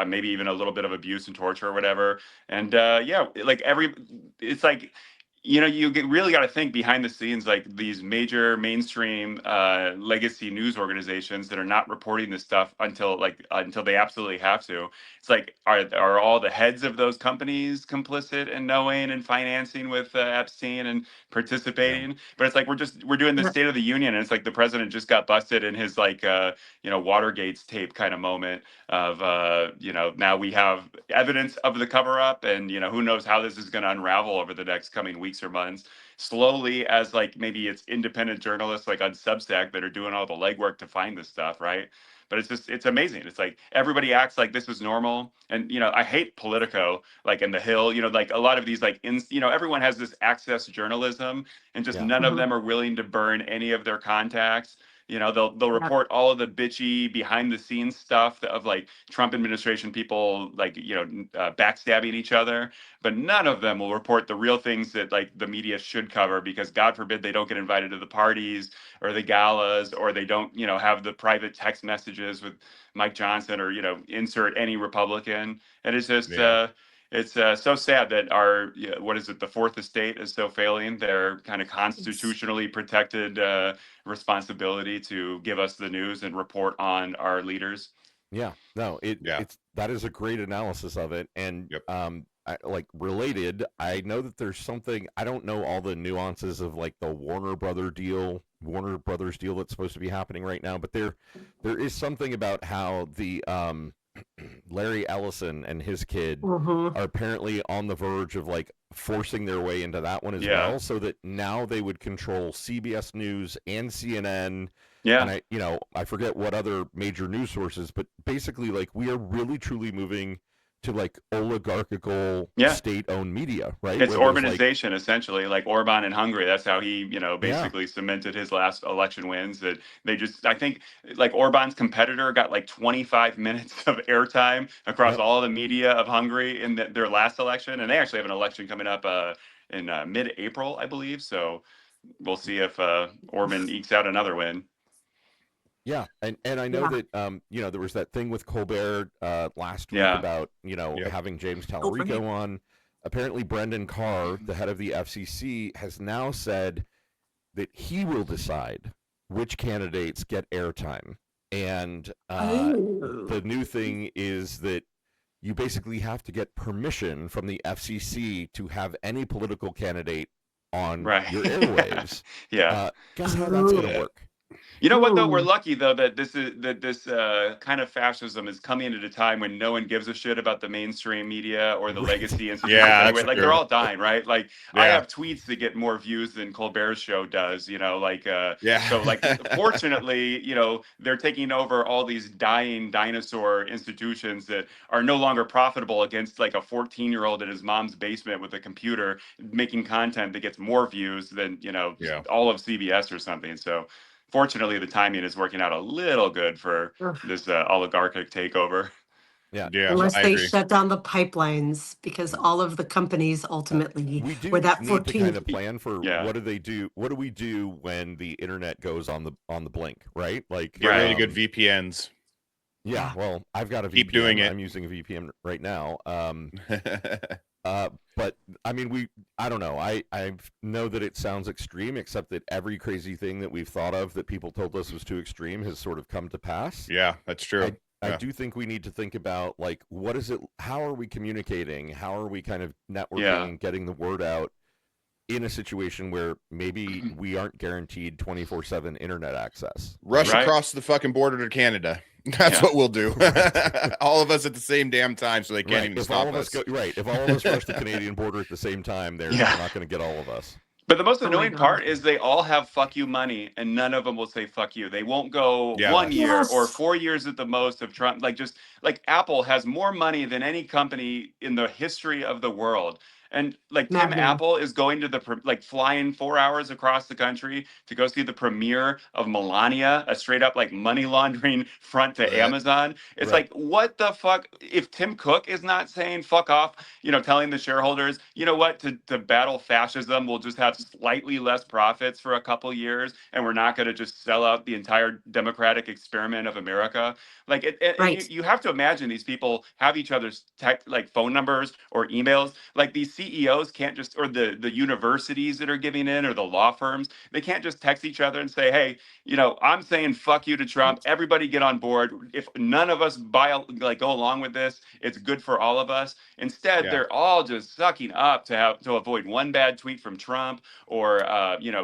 maybe even a little bit of abuse and torture or whatever. And yeah, like it's like, you know, really got to think behind the scenes, like these major mainstream legacy news organizations that are not reporting this stuff until they absolutely have to. It's like, are all the heads of those companies complicit in knowing and financing with Epstein and participating? But it's like we're doing the State of the Union, and it's like the president just got busted in his like you know, Watergate's tape kind of moment of you know, now we have evidence of the cover up, and you know, who knows how this is going to unravel over the next coming weeks or months, slowly, as like maybe it's independent journalists like on Substack that are doing all the legwork to find this stuff, right? But it's amazing. It's like everybody acts like this is normal. And you know, I hate Politico, like in The Hill, you know, like a lot of these like you know, everyone has this access journalism, and just none of them are willing to burn any of their contacts. You know, they'll report all of the bitchy behind the scenes stuff of like Trump administration people, like, you know, backstabbing each other, but none of them will report the real things that like the media should cover, because God forbid they don't get invited to the parties or the galas, or they don't, you know, have the private text messages with Mike Johnson, or, you know, insert any Republican. And it's just it's so sad that our what is it, the fourth estate is so failing their kind of constitutionally protected responsibility to give us the news and report on our leaders. Yeah, no, it's that is a great analysis of it, and like related, I know that there's something, I don't know all the nuances of like the Warner Brothers deal that's supposed to be happening right now, but there is something about how the Larry Ellison and his kid are apparently on the verge of like forcing their way into that one as well, so that now they would control CBS News and CNN. And I forget what other major news sources, but basically like we are really truly moving to like oligarchical state-owned media, right? It's urbanization, like, essentially, like Orban in Hungary. That's how he, you know, basically cemented his last election wins. That they just, I think, like Orban's competitor got like 25 minutes of airtime across all the media of Hungary in their last election, and they actually have an election coming up in mid-April, I believe. So we'll see if Orban ekes out another win. Yeah, and I know that you know, there was that thing with Colbert last week about, you know, having James Tallarico on. Apparently, Brendan Carr, the head of the FCC, has now said that he will decide which candidates get airtime. And the new thing is that you basically have to get permission from the FCC to have any political candidate on your airwaves. Guess how that's going to work? You know what though? We're Ooh. lucky though that this kind of fascism is coming at a time when no one gives a shit about the mainstream media or the Right. legacy institutions Yeah, anyway. that's Like true. they're all dying, right? Like I Yeah. have tweets that get more views than Colbert's show does. Yeah. So like fortunately, they're taking over all these dying dinosaur institutions that are no longer profitable against like a 14-year-old in his mom's basement with a computer making content that gets more views than Yeah. all of CBS or something. So fortunately, the timing is working out a little good for Ugh. this oligarchic takeover. Yeah. Yeah, Unless I they agree. shut down the pipelines, because all of the companies ultimately We were do that need to 14. kind of plan for Yeah. what do they do? What do we do when the internet goes on the blink, right? Like Get really good VPNs. Yeah, well, I've got a Keep VPN. doing it. I'm using a VPN right now. But I mean, I don't know. I know that it sounds extreme, except that every crazy thing that we've thought of that people told us was too extreme has sort of come to pass. Yeah, that's true. I do think we need to think about like what is it? How are we communicating? How are we kind of networking Yeah. and getting the word out in a situation where maybe we aren't guaranteed 24/7 internet access? Rush Right. across the fucking border to Canada. That's Yeah. what we'll do. All of us at the same damn time, so they can't Right. even If stop all of us us. go right, if all of us rush the Canadian border at the same time, they're Yeah. not going to get all of us. But the most Oh my annoying God. part is they all have fuck you money and none of them will say fuck you. They won't go Yeah, 1 that's- year or Yes. 4 years at the most of Trump. Like Apple has more money than any company in the history of the world. And like Tim Maddening. Apple is going to flying 4 hours across the country to go see the premiere of Melania, a straight up like money laundering front to Right. Amazon. It's Right. like, what the fuck? If Tim Cook is not saying fuck off, telling the shareholders, you know what, to battle fascism, we'll just have slightly less profits for a couple years, and we're not going to just sell out the entire democratic experiment of America. Like, and Right. you have to imagine these people have each other's like phone numbers or emails. Like these CEOs can't just, or the universities that are giving in, or the law firms, they can't just text each other and say, hey, I'm saying fuck you to Trump. Everybody get on board. If none of us go along with this, it's good for all of us. Instead, Yeah. they're all just sucking up to avoid one bad tweet from Trump, or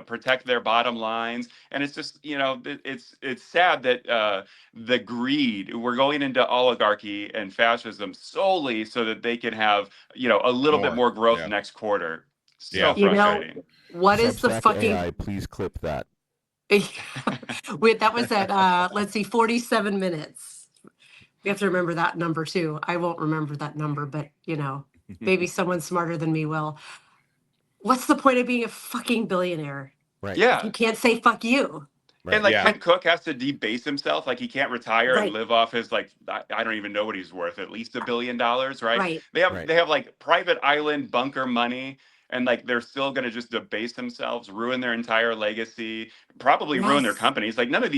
protect their bottom lines. And it's just it's sad that the greed, we're going into oligarchy and fascism solely so that they can have a little bit more growth Yeah. next quarter. So Yeah. You know, frustrating. what is the Substack fucking AI, please clip that. Wait, that was at let's see, 47 minutes. We have to remember that number too. I won't remember that number, but maybe someone smarter than me will. What's the point of being a fucking billionaire Right. if you Yeah. can't say fuck you? Right. And like Yeah. Tim Cook has to debase himself, like he can't retire and Right. live off his I don't even know what he's worth, at least $1 billion, right? Right. They have Right. they have like private island bunker money, and like they're still gonna just debase themselves, ruin their entire legacy, probably ruin their Yes. companies. Like none of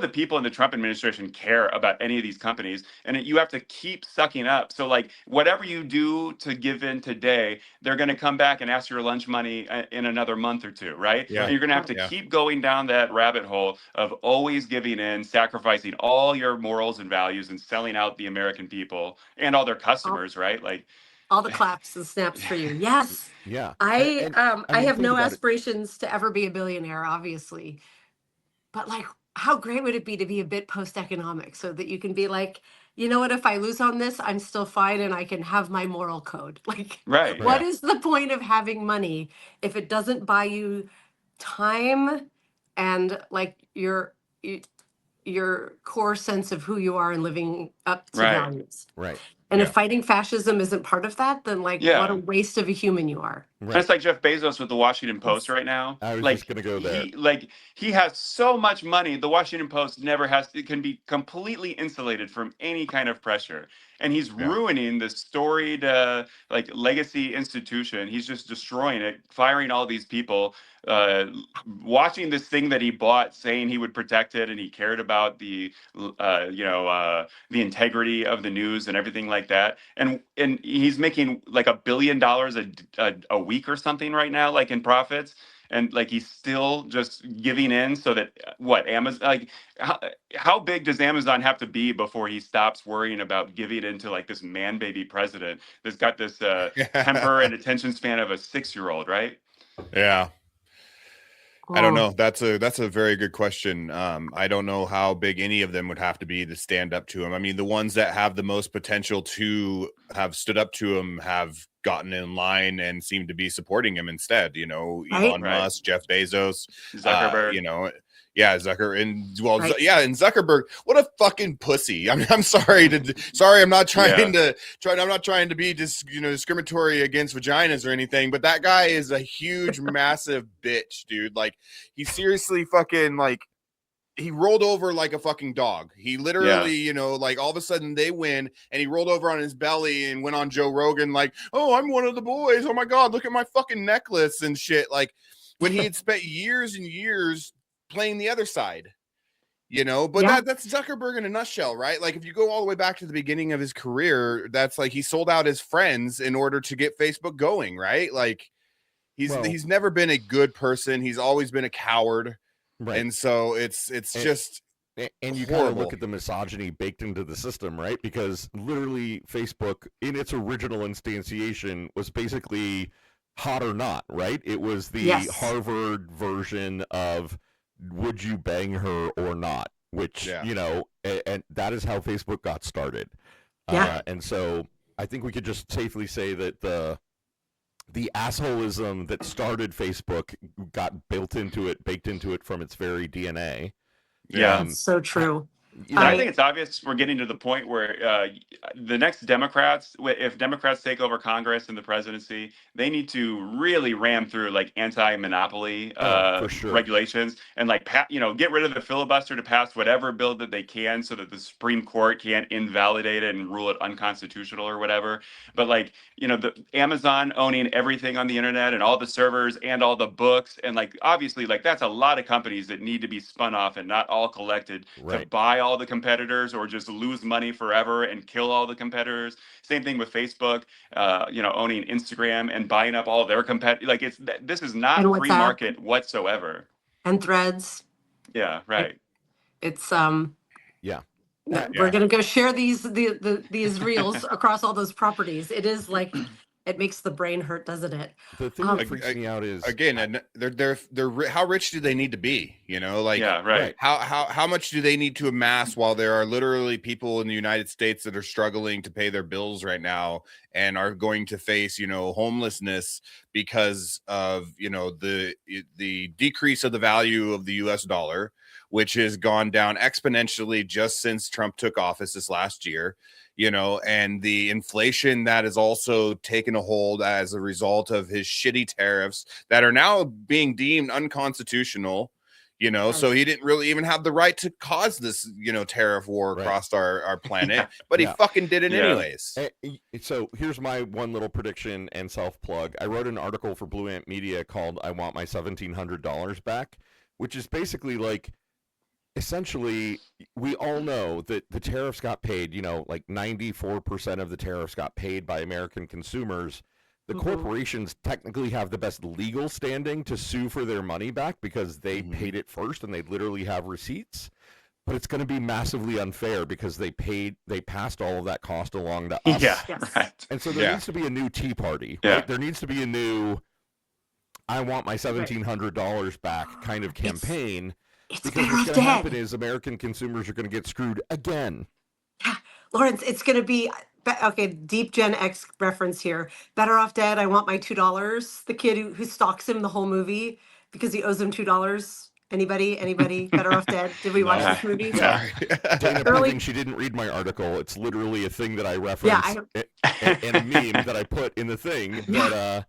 the people in the Trump administration care about any of these companies, and you have to keep sucking up. So like whatever you do to give in today, they're gonna come back and ask your lunch money in another month or two, right? Yeah. And you're gonna have to Yeah. keep going down that rabbit hole of always giving in, sacrificing all your morals and values, and selling out the American people and all their customers, right? Like, All the claps and snaps for you. Yes. Yeah. I I mean, have think no about it. aspirations to ever be a billionaire, obviously. But like, how great would it be to be a bit post-economic so that you can be like, you know what, if I lose on this, I'm still fine and I can have my moral code. Like, right. what Yeah. is the point of having money if it doesn't buy you time and like your core sense of who you are and living up to Right. values? Right. And Yeah. if fighting fascism isn't part of that, then like what a Yeah. waste of a human you are. And Right. it's like Jeff Bezos with the Washington Post Yes. right now. I was Like just gonna go there. he has so much money. The Washington Post it can be completely insulated from any kind of pressure. And he's Yeah. ruining this storied like legacy institution. He's just destroying it, firing all these people, watching this thing that he bought, saying he would protect it and he cared about the integrity of the news and everything like that. And he's making like $1 billion a week or something right now, like in profits. And like he's still just giving in so that what Amazon, like how big does Amazon have to be before he stops worrying about giving into like this man baby president that's got this temper and attention span of a 6-year-old, right? Yeah. I don't Oh, know. That's a very good question. I don't know how big any of them would have to be to stand up to him. I mean, the ones that have the most potential to have stood up to him have gotten in line and seem to be supporting him instead. You know, right, Elon Right. Musk, Jeff Bezos, Zuckerberg. you know, yeah, Zucker and well, right. yeah, and Zuckerberg. What a fucking pussy. I mean, I'm sorry. I'm not trying I'm not trying to be discriminatory against vaginas or anything, but that guy is a huge, massive bitch, dude. Like, he seriously fucking like he rolled over like a fucking dog. He literally, like all of a sudden they win and he rolled over on his belly and went on Joe Rogan like, "Oh, I'm one of the boys. Oh my God, look at my fucking necklace and shit." Like, when he had spent years and years playing the other side, but Yeah. that's Zuckerberg in a nutshell, right? Like, if you go all the way back to the beginning of his career, that's like he sold out his friends in order to get Facebook going, right? Like, he's never been a good person. He's always been a coward. Right. And so it's just and you kind of horrible. look at the misogyny baked into the system, right? Because literally Facebook in its original instantiation was basically hot or not, right? It was the Yes. Harvard version of would you bang her or not, which, Yeah. And that is how Facebook got started. Yeah. And so I think we could just safely say that the assholism that started Facebook got baked into it from its very DNA. Yeah. That's so true. I think it's obvious we're getting to the point where the next Democrats, if Democrats take over Congress and the presidency, they need to really ram through like anti-monopoly for sure. regulations and like get rid of the filibuster to pass whatever bill that they can, so that the Supreme Court can't invalidate it and rule it unconstitutional or whatever. But like the Amazon owning everything on the internet and all the servers and all the books, and like obviously like that's a lot of companies that need to be spun off and not all collected to buy all the competitors or just lose money forever and kill all the competitors. Same thing with Facebook, owning Instagram and buying up all their competitors. Like this is not free market whatsoever. And Threads. Yeah, right. It's yeah. We're gonna go share these reels across all those properties. It is like it makes the brain hurt, doesn't it? The thing that freaks me out is again, they're how rich do they need to be? Like, yeah, right. How much do they need to amass while there are literally people in the United States that are struggling to pay their bills right now and are going to face homelessness because of the decrease of the value of the U.S. dollar, which has gone down exponentially just since Trump took office this last year. And the inflation that has also taken a hold as a result of his shitty tariffs that are now being deemed unconstitutional, so he didn't really even have the right to cause this, tariff war across our planet, but he fucking did it anyways. So here's my one little prediction and self-plug. I wrote an article for Blue Ant Media called "I Want My $1,700 Back," which is basically like, essentially, we all know that the tariffs got paid, like 94% of the tariffs got paid by American consumers. The corporations technically have the best legal standing to sue for their money back because they paid it first and they literally have receipts. But it's going to be massively unfair because they passed all of that cost along to us. Yeah, right. And so there needs to be a new Tea Party, right? There needs to be a new "I want my $1,700 back" kind of campaign. Because what's going to happen is American consumers are going to get screwed again. Yeah, Lawrence, it's going to be okay. Deep Gen X reference here. Better Off Dead. I want my $2. The kid who stalks him the whole movie because he owes him $2. Anybody? Better Off Dead. Did we watch this movie? Yeah. Dana proving she didn't read my article. It's literally a thing that I referenced and a meme that I put in the thing that.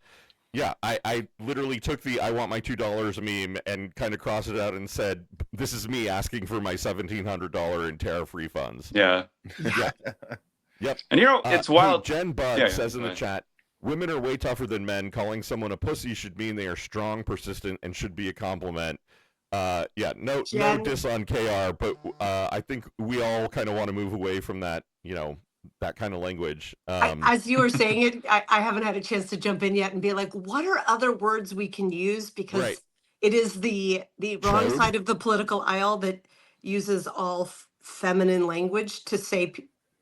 Yeah, I literally took the "I want my $2" meme and kind of crossed it out and said, "This is me asking for my $1,700 in tariff refunds." Yeah. Yep. And it's wild. Hey, Jen Bud says in the chat, "Women are way tougher than men. Calling someone a pussy should mean they are strong, persistent, and should be a compliment." No diss on KR, but I think we all kind of want to move away from that, that kind of language. As you were saying it, I haven't had a chance to jump in yet and be like, what are other words we can use? Because it is the wrong side of the political aisle that uses all feminine language to say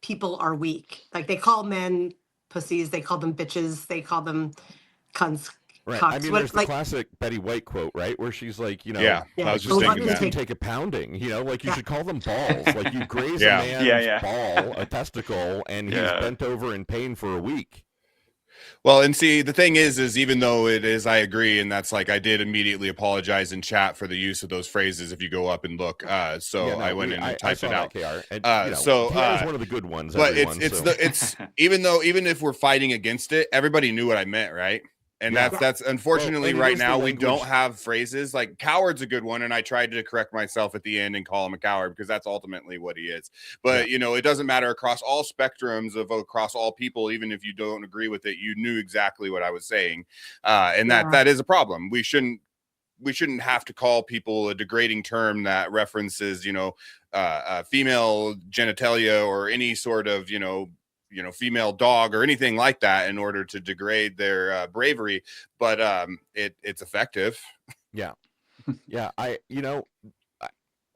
people are weak. Like they call men pussies, they call them bitches, they call them cunts. Right. I Cox. mean, What there's the like classic Betty White quote, right, where she's like, Yeah, Yeah. I was just Oh, thinking let me you that. take a pounding, like you Yeah. should call them balls. Like you graze a Yeah. man's Yeah. ball, a testicle, and he's Yeah. bent over in pain for a week. Well, and see, the thing is even though it is, I agree, and that's like I did immediately apologize in chat for the use of those phrases. If you go up and look, so Yeah, no, I went in and I typed saw it that, out. KR. And, So, KR is one of the good ones, But everyone. it's even if we're fighting against it, everybody knew what I meant, right? And Yeah. that's unfortunately and it right is the now we language- don't have phrases like coward's a good one, and I tried to correct myself at the end and call him a coward because that's ultimately what he is. But it doesn't matter across all spectrums of across all people, even if you don't agree with it, you knew exactly what I was saying, and that is a problem. We shouldn't have to call people a degrading term that references female genitalia or any sort of female dog or anything like that in order to degrade their bravery, but it's effective. Yeah.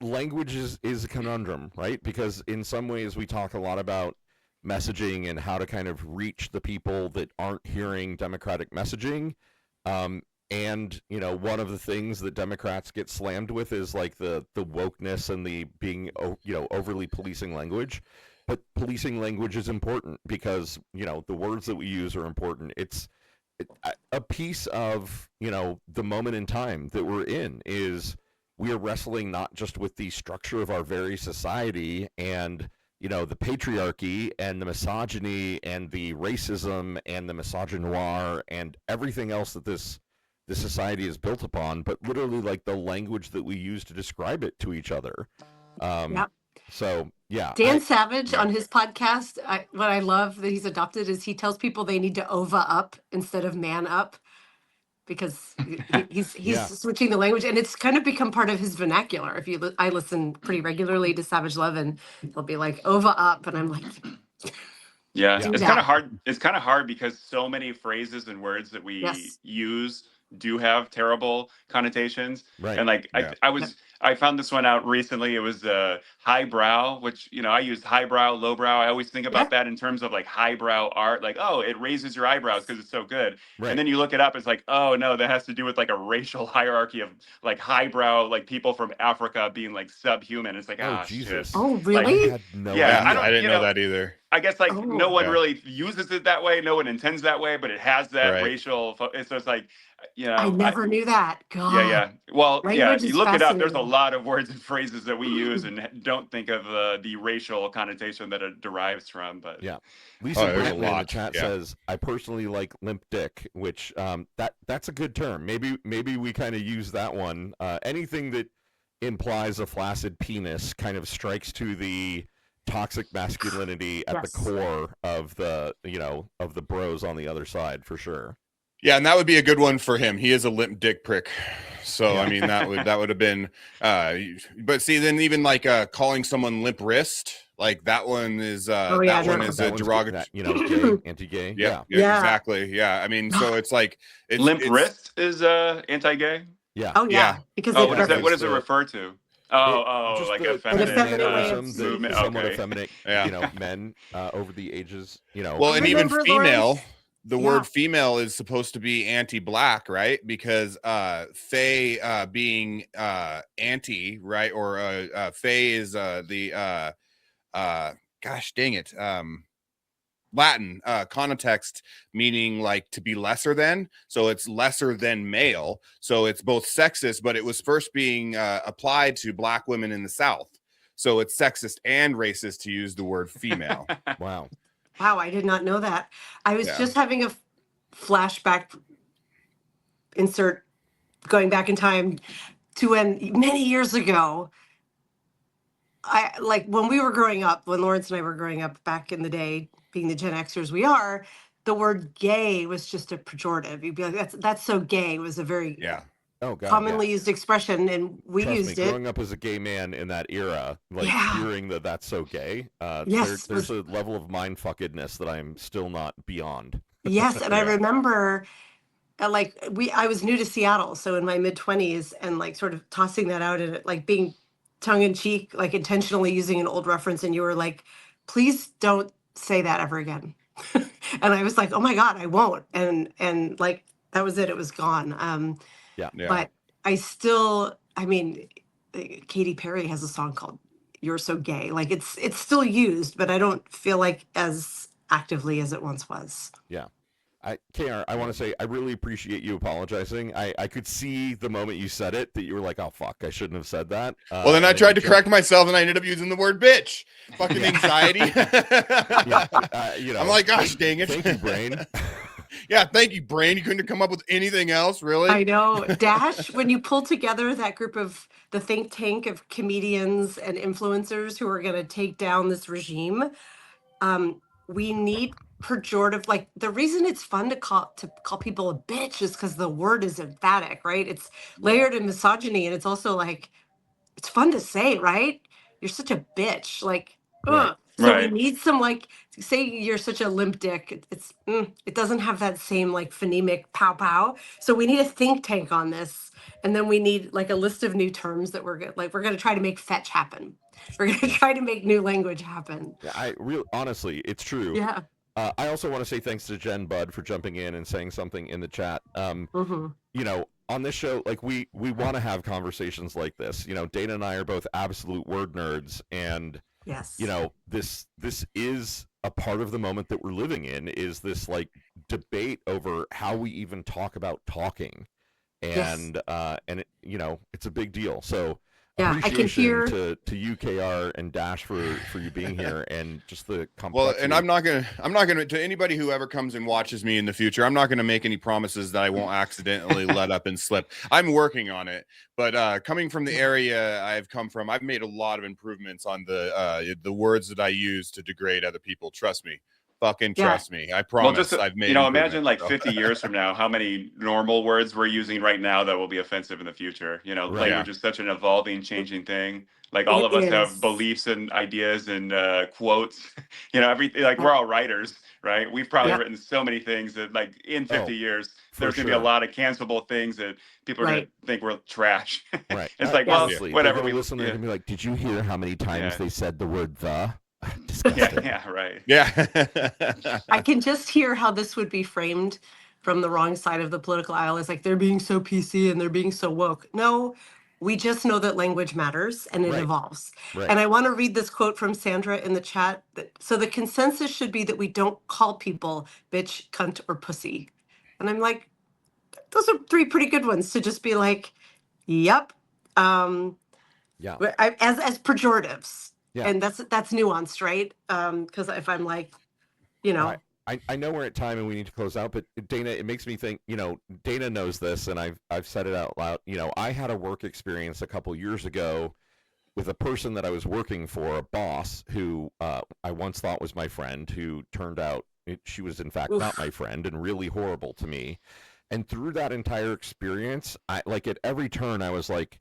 Language is a conundrum, right? Because in some ways we talk a lot about messaging and how to kind of reach the people that aren't hearing Democratic messaging. And one of the things that Democrats get slammed with is like the wokeness and the being overly policing language. But policing language is important because the words that we use are important. It's a piece of the moment in time that we're in is we are wrestling not just with the structure of our very society and the patriarchy and the misogyny and the racism and the misogynoir and everything else that this society is built upon, but literally like the language that we use to describe it to each other. So yeah, Dan Savage on his podcast, what I love that he's adopted is he tells people they need to ova up instead of man up because he's switching the language, and it's kind of become part of his vernacular. I listen pretty regularly to Savage Love, and he'll be like ova up, and I'm like, yeah, do it's that. kind of hard. It's kind of hard because so many phrases and words that we use do have terrible connotations. Right. And like I found this one out recently. It was highbrow, which I use highbrow, lowbrow. I always think about that in terms of like highbrow art, like, oh, it raises your eyebrows because it's so good. Right. And then you look it up, it's like, oh no, that has to do with like a racial hierarchy of like highbrow, like people from Africa being like subhuman. It's like, Jesus. shit. Oh, really? I had no I didn't know that either. I guess like no one really uses it that way. No one intends that way, but it has that racial. So it's like, I never knew that. God. Yeah. Well, Language you is look it up. There's a fascinating. lot of words and phrases that we use and don't think of the racial connotation that it derives from. But Lisa there's a Brantley in the lot. chat says, "I personally like limp dick," which that's a good term. Maybe we kind of use that one. Anything that implies a flaccid penis kind of strikes to the toxic masculinity at the core of the of the bros on the other side for sure. Yeah, and that would be a good one for him. He is a limp dick prick. So I mean that would have been but see, then even like calling someone limp wrist, like that one is a derogatory, gay, anti-gay. Yeah, exactly. Yeah. I mean, so it's like limp wrist is anti-gay? Yeah. Oh yeah. Because what does it refer to? Like a feminine movement. Somewhat effeminate, men over the ages, Well, and even female. The word female is supposed to be anti-black, right? Because fae being anti, right? Or fae is the gosh dang it, Latin context, meaning like to be lesser than. So it's lesser than male. So it's both sexist, but it was first being applied to black women in the South. So it's sexist and racist to use the word female. Wow, I did not know that. I was just having a flashback insert going back in time to when many years ago, when we were growing up, when Lawrence and I were growing up back in the day, being the Gen Xers we are, the word gay was just a pejorative. You'd be like, that's so gay was a very commonly used expression, and we used it. Growing up as a gay man in that era, hearing that's so gay, there's a level of mindfuckedness that I'm still not beyond. Yes, and I remember, I was new to Seattle, so in my mid-20s, and like sort of tossing that out and like being tongue-in-cheek, like intentionally using an old reference, and you were like, please don't say that ever again. And I was like, oh my God, I won't. And like That was it. It was gone. Yeah. But I mean, Katy Perry has a song called "You're So Gay." Like it's still used, but I don't feel like as actively as it once was. Yeah. KR, I want to say I really appreciate you apologizing. I could see the moment you said it that you were like, oh, fuck, I shouldn't have said that. Well, then I tried to correct myself and I ended up using the word bitch. Fucking anxiety. I'm like, gosh, dang it. Thank you, brain. Yeah, thank you, brain. You couldn't have come up with anything else, really? I know. Dash, when you pull together that group of the think tank of comedians and influencers who are going to take down this regime, we need pejorative. Like the reason it's fun to call people a bitch is because the word is emphatic, right? It's layered in misogyny, and it's also like it's fun to say, right? You're such a bitch, like. Right. Ugh. So we need some like say you're such a limp dick. It doesn't have that same like phonemic pow pow. So we need a think tank on this, and then we need like a list of new terms that we're going to try to make fetch happen. We're going to try to make new language happen. Yeah, honestly, it's true. Yeah. I also want to say thanks to Jen Budd for jumping in and saying something in the chat. You know, on this show, like we want to have conversations like this. You know, Dana and I are both absolute word nerds, and yes, you know, this is a part of the moment that we're living in. Is this like debate over how we even talk about talking, and and it, you know, it's a big deal. So. Yeah, I can hear to you, KR, and Dash for you being here, and just the complexity. Well, and I'm not gonna to anybody who ever comes and watches me in the future, I'm not gonna make any promises that I won't accidentally let up and slip. I'm working on it, but coming from the area I've come from, I've made a lot of improvements on the words that I use to degrade other people. Trust me. Fucking trust me. I promise. Well, I've made. You know, imagine like 50 years from now, how many normal words we're using right now that will be offensive in the future. You know, language is such an evolving, changing thing. Like all of us have beliefs and ideas and quotes. You know, everything. Like we're all writers, right? We've probably written so many things that, like, in 50 years, there's gonna be a lot of cancelable things that people are gonna think we're trash. Right. It's like, well, whatever. We listen and be like, did you hear how many times they said the word the? Right. Yeah. I can just hear how this would be framed from the wrong side of the political aisle as like they're being so PC and they're being so woke. No, we just know that language matters and it evolves. And I want to read this quote from Sandra in the chat. So the consensus should be that we don't call people bitch, cunt, or pussy. And I'm like, those are three pretty good ones to just be like, yep. As pejoratives. Yeah. And that's nuanced, right? Because if I'm like, you know, I know we're at time and we need to close out, but Dana, it makes me think, you know, Dana knows this, and I've said it out loud. You know, I had a work experience a couple years ago with a person that I was working for, a boss who I once thought was my friend, who turned out she was in fact not my friend and really horrible to me. And through that entire experience, I like at every turn I was like,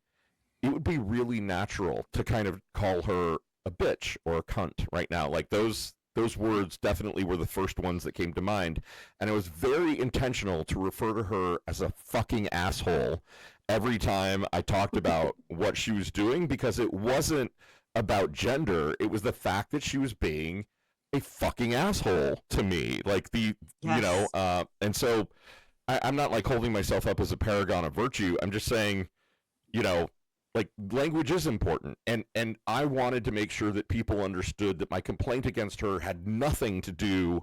it would be really natural to kind of call her a bitch or a cunt right now. Like those words definitely were the first ones that came to mind, and it was very intentional to refer to her as a fucking asshole every time I talked about what she was doing, because it wasn't about gender. It was the fact that she was being a fucking asshole to me. Like you know, and so I'm not like holding myself up as a paragon of virtue. I'm just saying, you know, like language is important, and I wanted to make sure that people understood that my complaint against her had nothing to do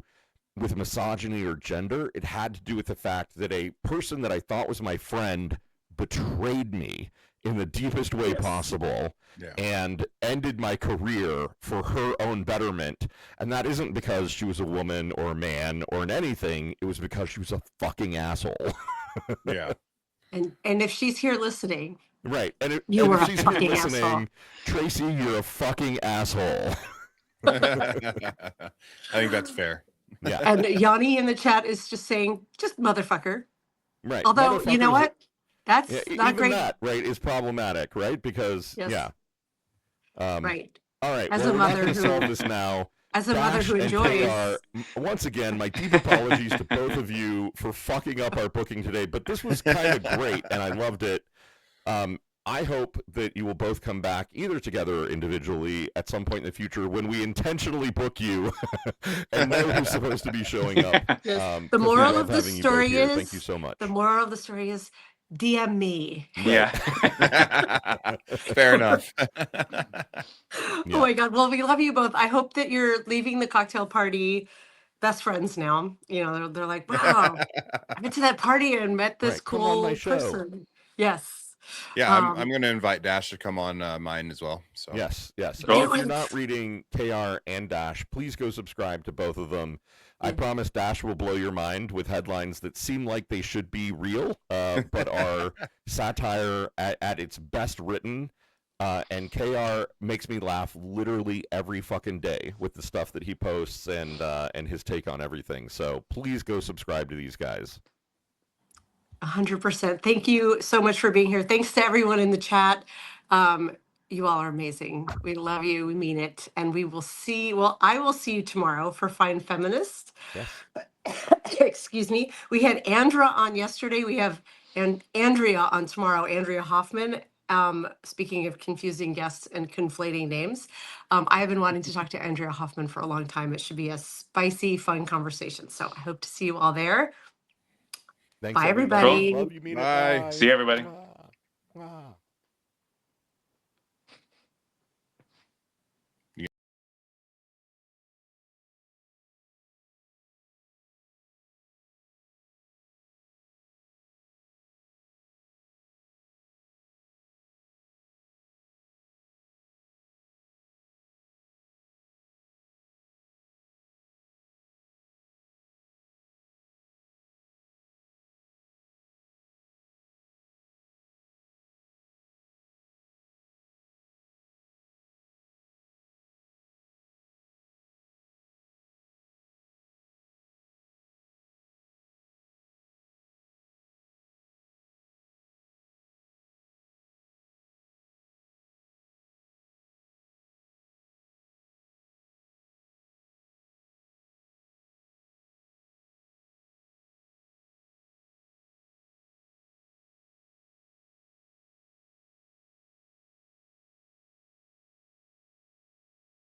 with misogyny or gender. It had to do with the fact that a person that I thought was my friend betrayed me in the deepest way possible and ended my career for her own betterment. And that isn't because she was a woman or a man or in anything. It was because she was a fucking asshole. Yeah. And if she's here listening, right. And if she's fucking listening, asshole. Tracy, you're a fucking asshole. I think that's fair. Yeah. And Yanni in the chat is just saying, just motherfucker. Right. Although, you know what? That's not even great. That, right, is problematic, right? Because, right. All right. As well, a mother we're not who solve this now. As a mother who and enjoys. KR, once again, my deep apologies to both of you for fucking up our booking today, but this was kind of great, and I loved it. I hope that you will both come back either together or individually at some point in the future when we intentionally book you and know who's supposed to be showing up. Yes. The 'cause we moral love of the having you both story here. is, Thank you so much. the moral of the story is DM me. Yeah. Fair enough. Oh my God. Well, we love you both. I hope that you're leaving the cocktail party best friends now. You know, they're like, wow, I went to that party and met this Right, come on my cool show. person. Yes. Yeah, I'm going to invite Dash to come on mine as well. So Yes. Cool. And if you're not reading KR and Dash, please go subscribe to both of them. I promise Dash will blow your mind with headlines that seem like they should be real, but are satire at its best written. And KR makes me laugh literally every fucking day with the stuff that he posts and his take on everything. So please go subscribe to these guys. 100%. Thank you so much for being here. Thanks to everyone in the chat. You all are amazing. We love you. We mean it. And we will see, well, I will see you tomorrow for Fine Feminist. Yes. Excuse me. We had Andra on yesterday. We have Andrea on tomorrow, Andrea Hoffman. Speaking of confusing guests and conflating names, I have been wanting to talk to Andrea Hoffman for a long time. It should be a spicy, fun conversation. So I hope to see you all there. Thanks, Bye, everybody. everybody. Love you. Mean Bye. it. Bye. See you, everybody. Mwah. Mwah.